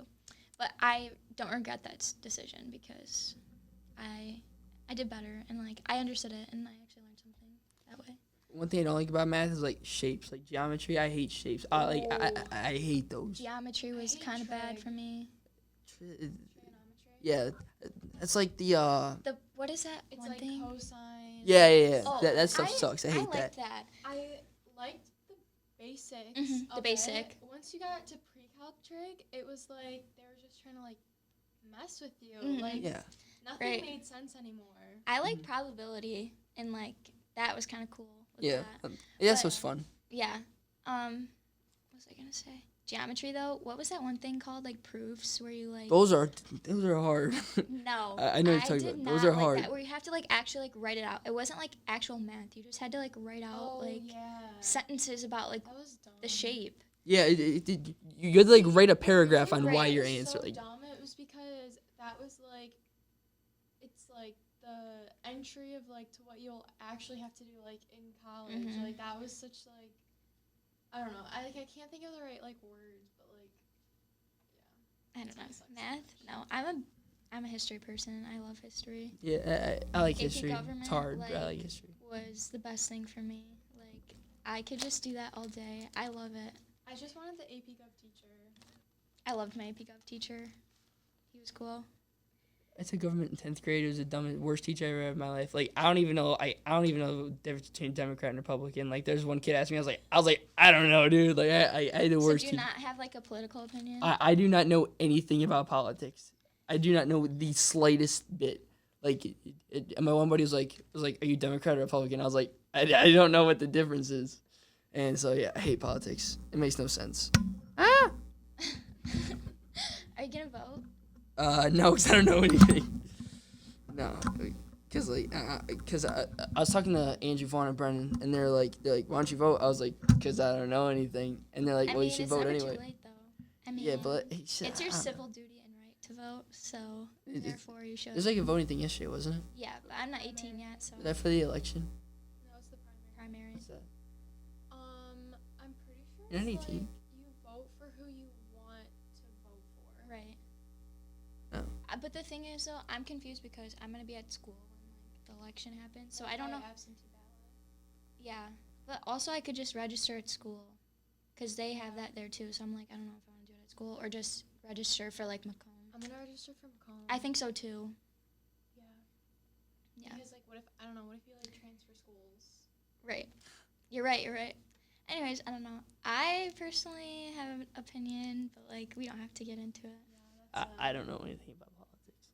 But I don't regret that decision because I did better and like I understood it and I actually learned something that way. One thing I don't like about math is like shapes, like geometry. I hate shapes. I hate those. Geometry was kind of bad for me. Yeah, it's like the What is that It's one like thing? cosine. yeah. Oh, That stuff sucks. I hate liked that. that. I liked the basics. Mhm, the of basic. It. Once you got to pre-calc trig, it was like they were just trying to like mess with you. Mhm. Like Yeah. nothing Right. made sense anymore. I like probability and like that was kind of cool. With Yeah. That. Yeah, But- so it's fun. Yeah. What was I gonna say? Geometry though. What was that one thing called? Like proofs where you like. Those are hard. No. I know what you're talking did about. not Those are like hard. That, where you have to like actually like write it out. It wasn't like actual math. You just had to like write out like sentences about like that was dumb. the shape. Yeah, you had to like write a paragraph on why It your was answer. so Like, dumb. It was because that was like, it's like the entry of like to what you'll actually have to do like in college. Mhm. Like that was such like, I don't know. I can't think of the right like words, but like, yeah. I don't know. That sucks. Math? No. I'm a history person. I love history. yeah, I like AP history. government, It's hard, but I like, like history. Was the best thing for me. Like I could just do that all day. I love it. I just wanted the AP Gov teacher. I loved my AP Gov teacher. He was cool. I took government in 10th grade. It was the dumbest, worst teacher I ever had in my life. Like, I don't even know the difference between Democrat and Republican. Like, there's one kid asked me, I was like, I don't know, dude. Like, I had the So worst do you teacher. not have like a political opinion? I do not know anything about politics. I do not know the slightest bit. Like, and my one buddy was like, are you Democrat or Republican? I was like, I don't know what the difference is. And so, yeah, I hate politics. It makes no sense. Are you gonna vote? No, because I don't know anything. No, because I was talking to Andrew Vaughn and Brennan, and they're like, why don't you vote? I was like, because I don't know anything, and they're like, I well, mean, you should it's vote never anyway. too late though. I mean, Yeah, but he said, it's your I don't know. civil duty and right to vote, so It- therefore you should. There's like a voting thing yesterday, wasn't it? Yeah, but I'm not 18 yet, so Was that for the election? No, it's the primary. primary. What's that? I'm pretty sure You're not it's 18. like you vote for who you want to vote for. Right. Oh. But the thing is, though, I'm confused because I'm gonna be at school when like the election happens, so I don't know. By absentee ballot. Yeah, but also I could just register at school, cause they have that there too. So I'm like, I don't know if I want to do it at school or just register for like Macomb. I'm gonna register for Macomb. I think so too. Yeah. Yeah. Because like, what if you like transfer schools? Right. You're right. You're right. Anyways, I don't know. I personally have an opinion, but like we don't have to get into it. Yeah, I don't know anything about politics.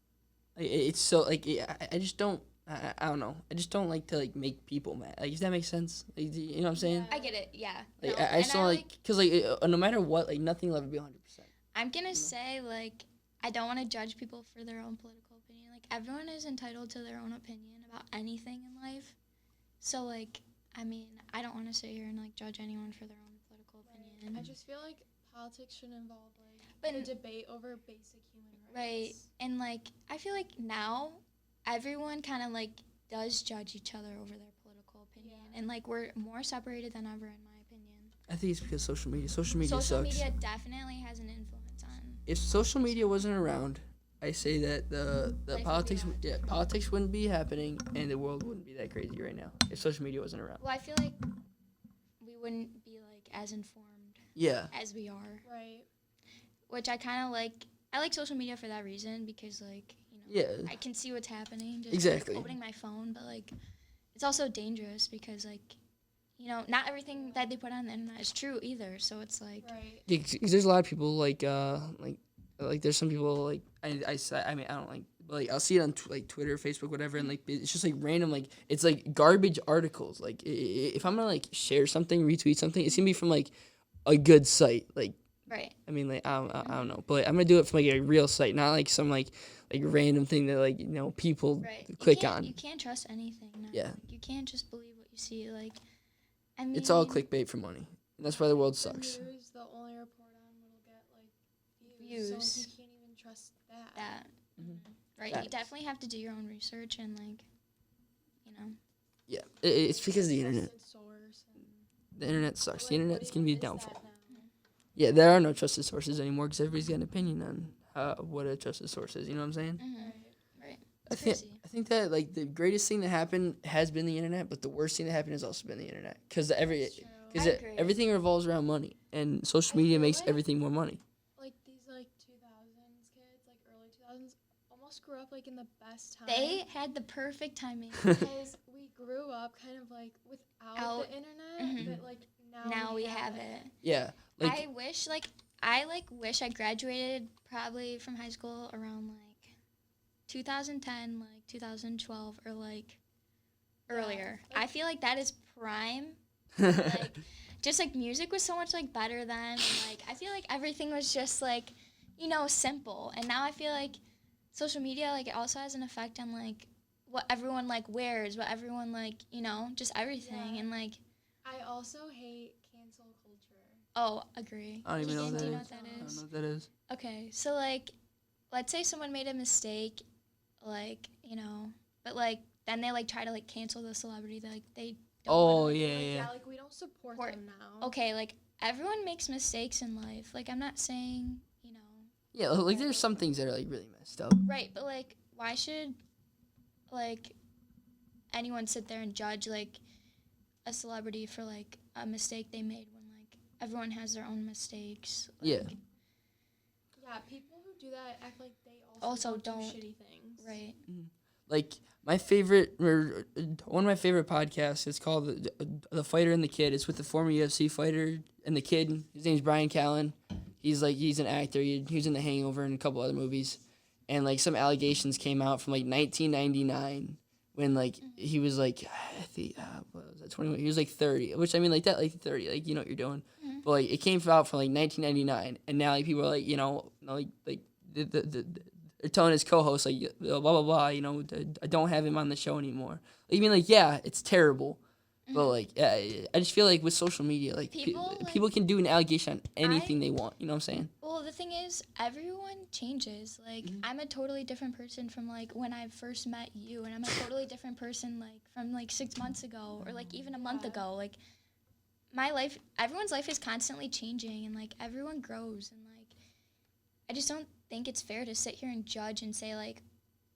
Like, it's so like I just don't. I don't know. I just don't like to like make people mad. Like, does that make sense? Like, you know what I'm saying? I get it. Yeah. Like, No, I just and don't like, cause like no matter what, like nothing will ever be 100%. I'm gonna say like I don't want to judge people for their own political opinion. Like everyone is entitled to their own opinion about anything in life. So like, I mean, I don't want to sit here and like judge anyone for their own political opinion. I just feel like politics should involve like But- a debate over basic human Right. rights. And like I feel like now everyone kind of like does judge each other over their political opinion, Yeah. and like we're more separated than ever in my opinion. I think it's because social media. Social media Social sucks. media definitely has an influence on. If social media wasn't around, I say that the Life would be politics a lot politics wouldn't be happening and the world wouldn't be that crazy right now if social media wasn't around. Well, I feel like we wouldn't be like as informed Yeah. as we are, Right. which I kind of like. I like social media for that reason because like Yeah. I can see what's happening just Exactly. like, opening my phone, but like it's also dangerous because like not everything that they put on the internet is true either. So it's like Right. Yeah, 'cause there's a lot of people like there's some people like I mean I don't like but, like I'll see it on like Twitter, Facebook, whatever, and like it's just like random like it's like garbage articles. Like if I'm gonna like share something, retweet something, it's gonna be from like a good site. Like right. I mean like I don't know, but like, I'm gonna do it from like a real site, not like some like random thing that like people Right. click you can't, on. You can't trust anything now. Yeah. Like, you can't just believe what you see. Like, I mean, It's all clickbait for money, and that's why the world The sucks. news, the only report on will get like Views. So you can't even trust that. That. Mhm. Right. Facts. You definitely have to do your own research and like know. Yeah, it's because of the internet. Trusted source and, The internet sucks. The like, what internet's gonna be a even is that downfall. now? Yeah, there are no trusted sources anymore because everybody's got an opinion on what a trusted source is. You know what I'm saying? Right. I It's think crazy. I think that like the greatest thing that happened has been the internet, but the worst thing that happened has also been the internet because That's true. I agree. everything revolves around money, and social I media feel makes like- everything more money. Like these like 2000s kids, like early 2000s, almost grew up like in the best time. They had the perfect timing. because we grew up kind of like without Out. the internet, Mhm. but like Now we have it. Yeah, like I wish I graduated probably from high school around like 2010, like 2012, or like earlier. like- I feel like that is prime. Like, just like music was so much like better then. And, like, I feel like everything was just like, simple. And now I feel like social media, like, it also has an effect on like what everyone like wears, what everyone like, just everything. Yeah. And like, I also hate cancel culture. oh, agree. I don't even know what Do that you know is. what that I don't is? know what that is. Okay, so like, let's say someone made a mistake, like, but like then they like try to like cancel the celebrity. Like they don't Oh wanna, yeah, Like, yeah. like we don't support Support- them now. Okay, like everyone makes mistakes in life. Like I'm not saying, Yeah, like there's some things that are like really messed up. right, but like why should like anyone sit there and judge like a celebrity for like a mistake they made when like everyone has their own mistakes. Like, Yeah. Yeah, people who do that act like they Also also don't- do shitty things. Right. Like my favorite, or one of my favorite podcasts. It's called the Fighter and the Kid. It's with the former UFC fighter and the kid. His name's Brian Callen. He's an actor. He was in The Hangover and a couple other movies, and like some allegations came out from like 1999 when like he was like I think what was that 21? He was like 30, which I mean like that like 30, like you know what you're doing, but like it came out from like 1999, and now like people are like like they're telling his co-host like blah blah blah, I don't have him on the show anymore. Like, I mean like yeah, it's terrible. But like, I just feel like with social media, like People, like- people can do an allegation on anything they want. You know what I'm saying? Well, the thing is, everyone changes. Like, I'm a totally different person from, like, when I first met you, and I'm a totally different person, like, from, like, 6 months ago, or, like, even a month Yeah. ago. Like, everyone's life is constantly changing, and, like, everyone grows, and, like, I just don't think it's fair to sit here and judge and say, like,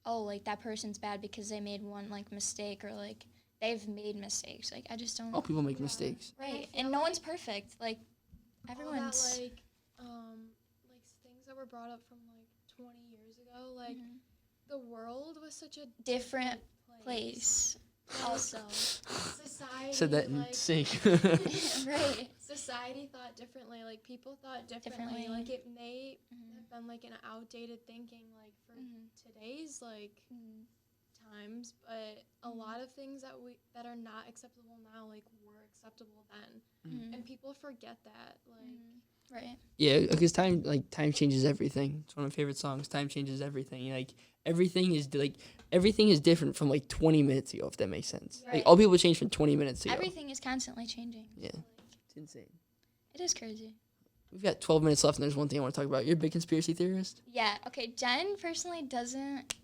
oh, like, that person's bad because they made one, like, mistake, or, like, they've made mistakes. Like, I just don't... All people make mistakes. Right, I and feel no like one's perfect. Like, everyone's... All that, like things that were brought up from like 20 years ago, like Mhm. the world was such a different place. Also, Society Said that in like, sync. right. society thought differently. Like people thought differently. Differently. Like it may Mhm. have been like an outdated thinking, like for Mhm. today's like Mhm. times, but a Mhm. lot of things that are not acceptable now, like were acceptable then, Mhm. and people forget that. Like Mhm. Right. Yeah, because time changes everything. It's one of my favorite songs. Time changes everything. Like everything is different from like 20 minutes ago. If that makes sense. Right. Like all people change from 20 minutes ago. Everything is constantly changing. Yeah. So, like, It's insane. it is crazy. We've got 12 minutes left, and there's one thing I want to talk about. You're a big conspiracy theorist. Yeah. Okay. Jen personally doesn't.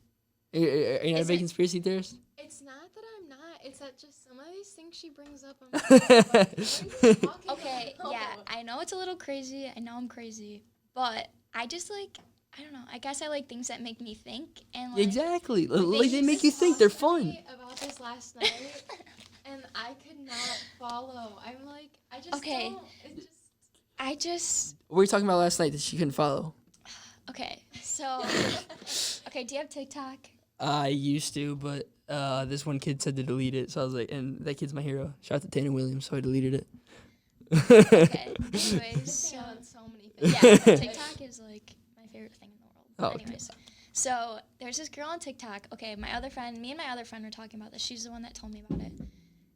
Are you not a Is big it- conspiracy theorist? it's not that I'm not. It's that just some of these things she brings up. I'm like, what are you talking Okay. about? Yeah. I know it's a little crazy. I know I'm crazy, but I just like. I don't know. I guess I like things that make me think and like. Exactly. Like they just make you think. They're talked to fun. me about this last night, and I could not follow. I'm like, I just Okay. don't. It just. I just. What were you talking about last night that she couldn't follow? Okay. So. Okay. Do you have TikTok? I used to, but this one kid said to delete it, so I was like, and that kid's my hero. Shout out to Tanner Williams, so I deleted it. Okay. Anyways. So. on so many things. Yeah, TikTok is like my favorite thing in the world. Oh, okay. Anyways, so there's this girl on TikTok. Okay, me and my other friend were talking about this. She's the one that told me about it.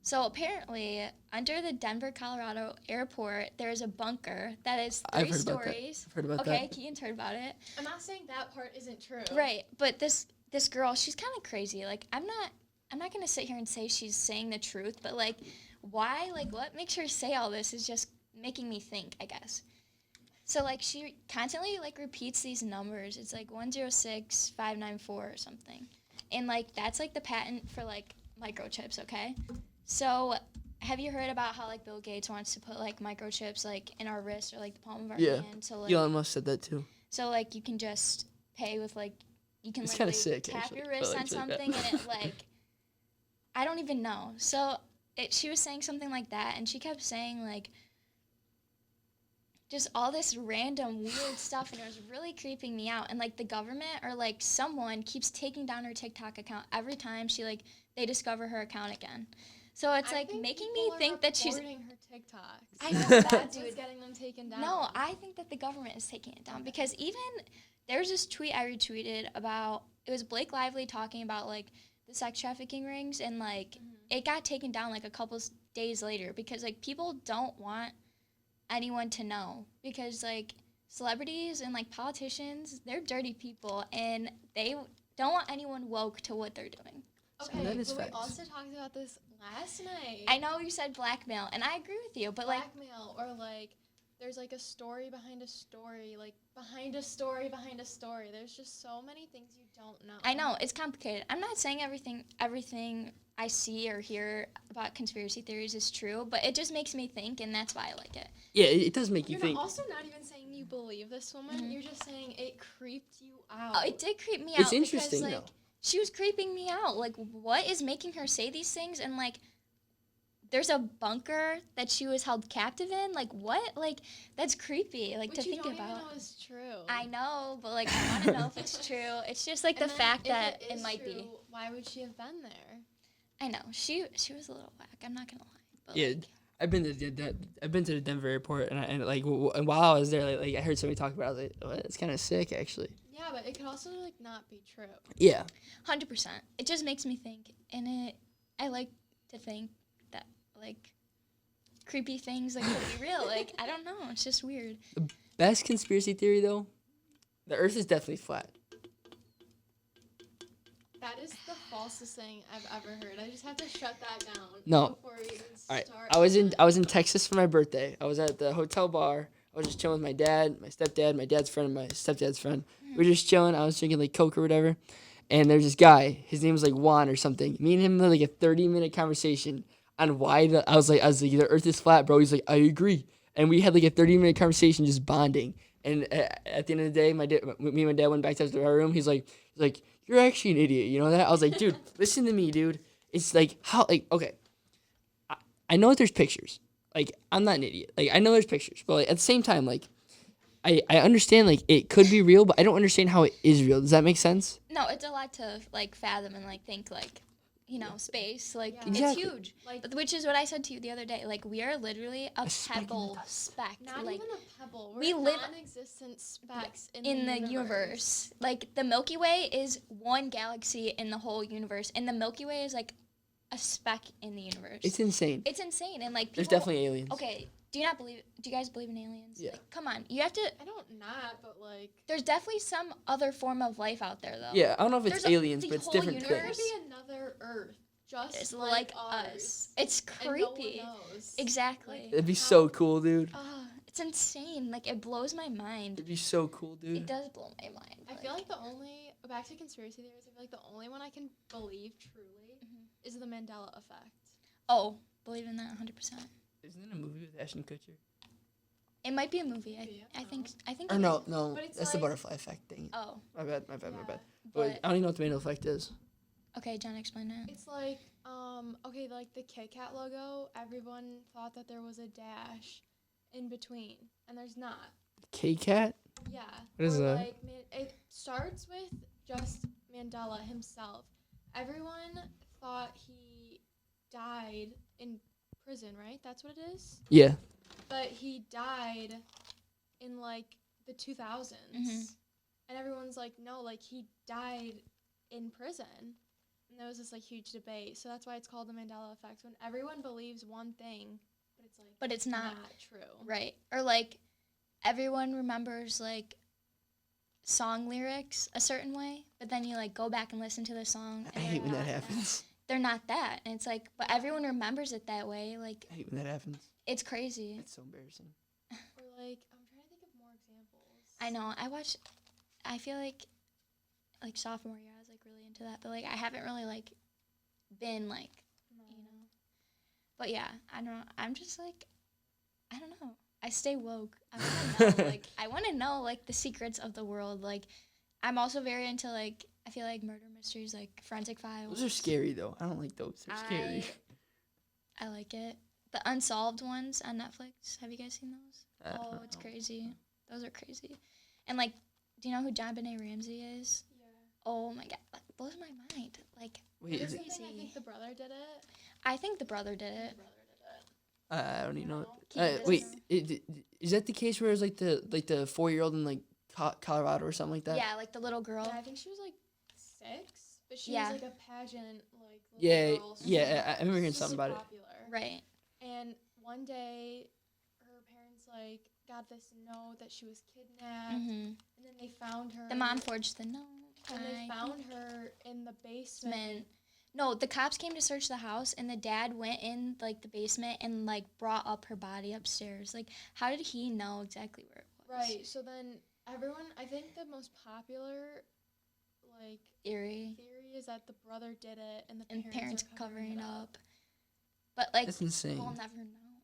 So apparently, under the Denver, Colorado airport, there's a bunker that is 3 I've heard about that. stories. I've heard about Okay, that. Keegan's heard about it. I'm not saying that part isn't true. Right, but this girl, she's kind of crazy. Like I'm not gonna sit here and say she's saying the truth, but like, why? Like, what makes her say all this is just making me think, I guess. So like, she constantly like repeats these numbers. It's like 106594 or something, and like that's like the patent for like microchips, okay? So, have you heard about how, like, Bill Gates wants to put, like, microchips, like, in our wrist or, like, the palm of our Yeah. hand? So, like, Elon Musk said that too. so, like, you can just pay with, like, you can It's kinda literally sick, tap actually, your but, wrist like, on it's really bad. something and it, like, I don't even know. So, she was saying something like that, and she kept saying, like, just all this random weird stuff, and it was really creeping me out. And, like, the government or, like, someone keeps taking down her TikTok account every time they discover her account again. So it's, like, making me think that she's... reporting her TikToks. I know, That's that what's dude. getting them taken down. No, I think that the government is taking it down because even there's this tweet I retweeted about, it was Blake Lively talking about, like, the sex trafficking rings, and, like, it got taken down, like, a couple days later because, like, people don't want anyone to know because, like, celebrities and, like, politicians, they're dirty people, and they don't want anyone woke to what they're doing. Okay, that is but facts. we also talked about this last night. I know you said blackmail, and I agree with you, but, Blackmail, or, like, there's, like, a story behind a story, like, behind a story behind a story. There's just so many things you don't know. I know, it's complicated. I'm not saying everything I see or hear about conspiracy theories is true, but it just makes me think, and that's why I like it. Yeah, it does make you You're think. also not even saying you believe this woman. You're just saying it creeped you out. Oh, it did creep me out. It's interesting, because, like, though. she was creeping me out. Like, what is making her say these things? And, like, there's a bunker that she was held captive in. Like, what? Like, that's creepy. Like, Which to you think don't about. even know is true. I know, but, like, I want to know if it's true. It's just, like, And the then fact if that it is might true, be. Why would she have been there? I know. She was a little whack. I'm not going to lie. But, Yeah, like, I've been to the Denver airport, and like and while I was there, like I heard somebody talk about it. I was like, oh, it's kind of sick, actually. Yeah, but it could also, like, not be true. Yeah. 100%. It just makes me think. And I like to think that, like, creepy things, like, could be real. Like, I don't know. It's just weird. Best conspiracy theory though, the Earth is definitely flat. That is the falsest thing I've ever heard. I just have to shut that down. No. Before we even All right, start. I was in Texas for my birthday. I was at the hotel bar. I was just chilling with my dad, my stepdad, my dad's friend, and my stepdad's friend. We were just chilling. I was drinking like Coke or whatever, and there's this guy. His name was like Juan or something. Me and him had like a 30-minute conversation on why I was like the Earth is flat, bro. He's like, I agree, and we had like a 30-minute conversation just bonding. And at the end of the day, me and my dad went back to our room. He's like, you're actually an idiot. You know that? I was like, dude, listen to me, dude. It's like how like okay. I know that there's pictures. Like, I'm not an idiot. Like, I know there's pictures. But, like, at the same time, like, I understand, like, it could be real, but I don't understand how it is real. Does that make sense? No, it's a lot to, like, fathom and, like, think, like, you know, space. Like, Yeah. Exactly. it's huge. Like, Which is what I said to you the other day. Like, we are literally a speck in the pebble dust. speck. not like, even a pebble. we We're live- non-existent specks in the universe. Like, the Milky Way is one galaxy in the whole universe, and the Milky Way is, like, a speck in the universe. It's insane. It's insane. And, like, people... There's definitely aliens. Okay, do you guys believe in aliens? Yeah. Like, come on. You have to... I don't not, but, like... There's definitely some other form of life out there, though. Yeah, I don't know if it's There's aliens, the but it's whole different universe. There could things. be another Earth, just It's like us. ours. It's And no one creepy. knows. Exactly. It'd be so cool, dude. It's insane. Like, it blows my mind. It'd be so cool, dude. It does blow my mind. I feel like the only... Back to conspiracy theories, I feel like the only one I can believe truly is the Mandela effect. Oh, believe in that 100%. Isn't it a movie with Ashton Kutcher? It might be a movie. Maybe, I I don't think. I think. Or it no, is. no, But it's that's the like- butterfly effect thing. Oh, My bad. Yeah. But but I don't even know what the Mandela effect is. okay, John, explain that. It's like, okay, like the Kit Kat logo, everyone thought that there was a dash in between, and there's not. K-Cat? Yeah. What is or that? Like, it starts with just Mandela himself. Everyone thought he died in prison, right? That's what it is? Yeah. But he died in, like, the 2000s. And everyone's like, no, like, he died in prison. And there was this, like, huge debate. So that's why it's called the Mandela effect. When everyone believes one thing, but it's, like, But it's not. true. Right. Or like, everyone remembers like song lyrics a certain way, but then you like go back and listen to the song. I And hate when they're that not happens. They're not that, and it's like, but everyone remembers it that way. Like, I hate when that happens. it's crazy. It's so embarrassing. Or, like, I'm trying to think of more examples. I know. I feel like sophomore year I was like really into that, but like I haven't really like been like, But yeah, I don't know. I'm just like, I don't know. I stay woke. I want to know, I want to know, the secrets of the world. I'm also very into, I feel like murder mysteries, Forensic Files. Those are scary, though. I don't like those. They're scary. I like it. The Unsolved ones on Netflix. Have you guys seen those? It's crazy. Those are crazy. And, do you know who John Benet Ramsey is? Yeah. Oh, my God. That blows my mind. Wait, is it? I think the brother did it. I think the brother did it. I don't even know. Wait, Is that the case where it's the 4-year-old in Colorado or something like that? Yeah, the little girl. Yeah, I think she was 6, but she Yeah. was a pageant Yeah, little girl. yeah. I remember hearing Super something about popular. Right. And one day, her parents got this note that she was kidnapped, Mm-hmm. and then they found her. The mom forged the note. And they found her in the basement. No, the cops came to search the house, and the dad went in the basement and brought up her body upstairs. How did he know exactly where it was? Right. So then everyone, I think the most popular Theory is that the brother did it, and the parents are covering it up. But That's insane. we'll never know.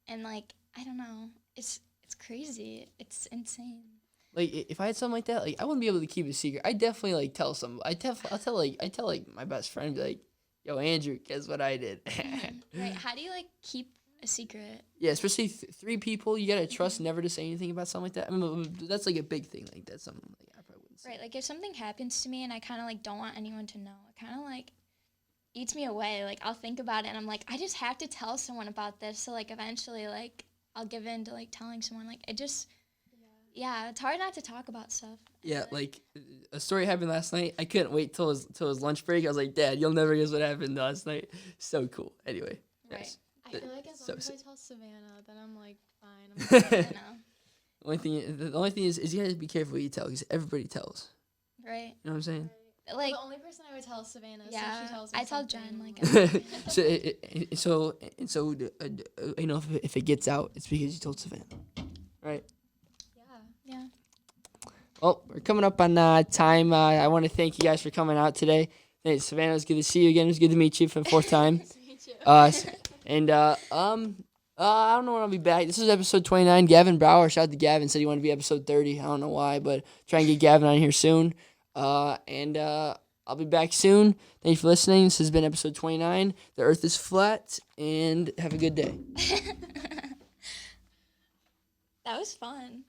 And I don't know. It's crazy. It's insane. If I had something like that, I wouldn't be able to keep it a secret. I definitely tell some. I tell my best friend, be like, "Yo, Andrew, guess what I did?" Right. How do you keep a secret? Yeah, especially 3 people. You gotta trust never to say anything about something like that. I mean, that's a big thing. That's something I probably wouldn't say. Right. If something happens to me and I kind of don't want anyone to know, it kind of eats me away. I'll think about it and I'm I just have to tell someone about this. So eventually I'll give in to telling someone. It just. Yeah, it's hard not to talk about stuff. Yeah, a story happened last night. I couldn't wait till his lunch break. I was like, Dad, you'll never guess what happened last night. So cool. Anyway. Right. Yes. I feel as long as I tell Savannah, then I'm fine. I know. The only thing is you gotta be careful what you tell because everybody tells. Right. You know what I'm saying? The only person I would tell is Savannah. Yeah, so she tells me I tell something. Jen If it gets out, it's because you told Savannah, right? Yeah. Well, we're coming up on time. I want to thank you guys for coming out today. Hey, Savannah, it's good to see you again. It was good to meet you for the 4th time. Nice to meet you. I don't know when I'll be back. This is episode 29. Gavin Brower, shout out to Gavin, said he wanted to be episode 30. I don't know why, but try and get Gavin on here soon. I'll be back soon. Thank you for listening. This has been episode 29. The Earth is flat, and have a good day. That was fun.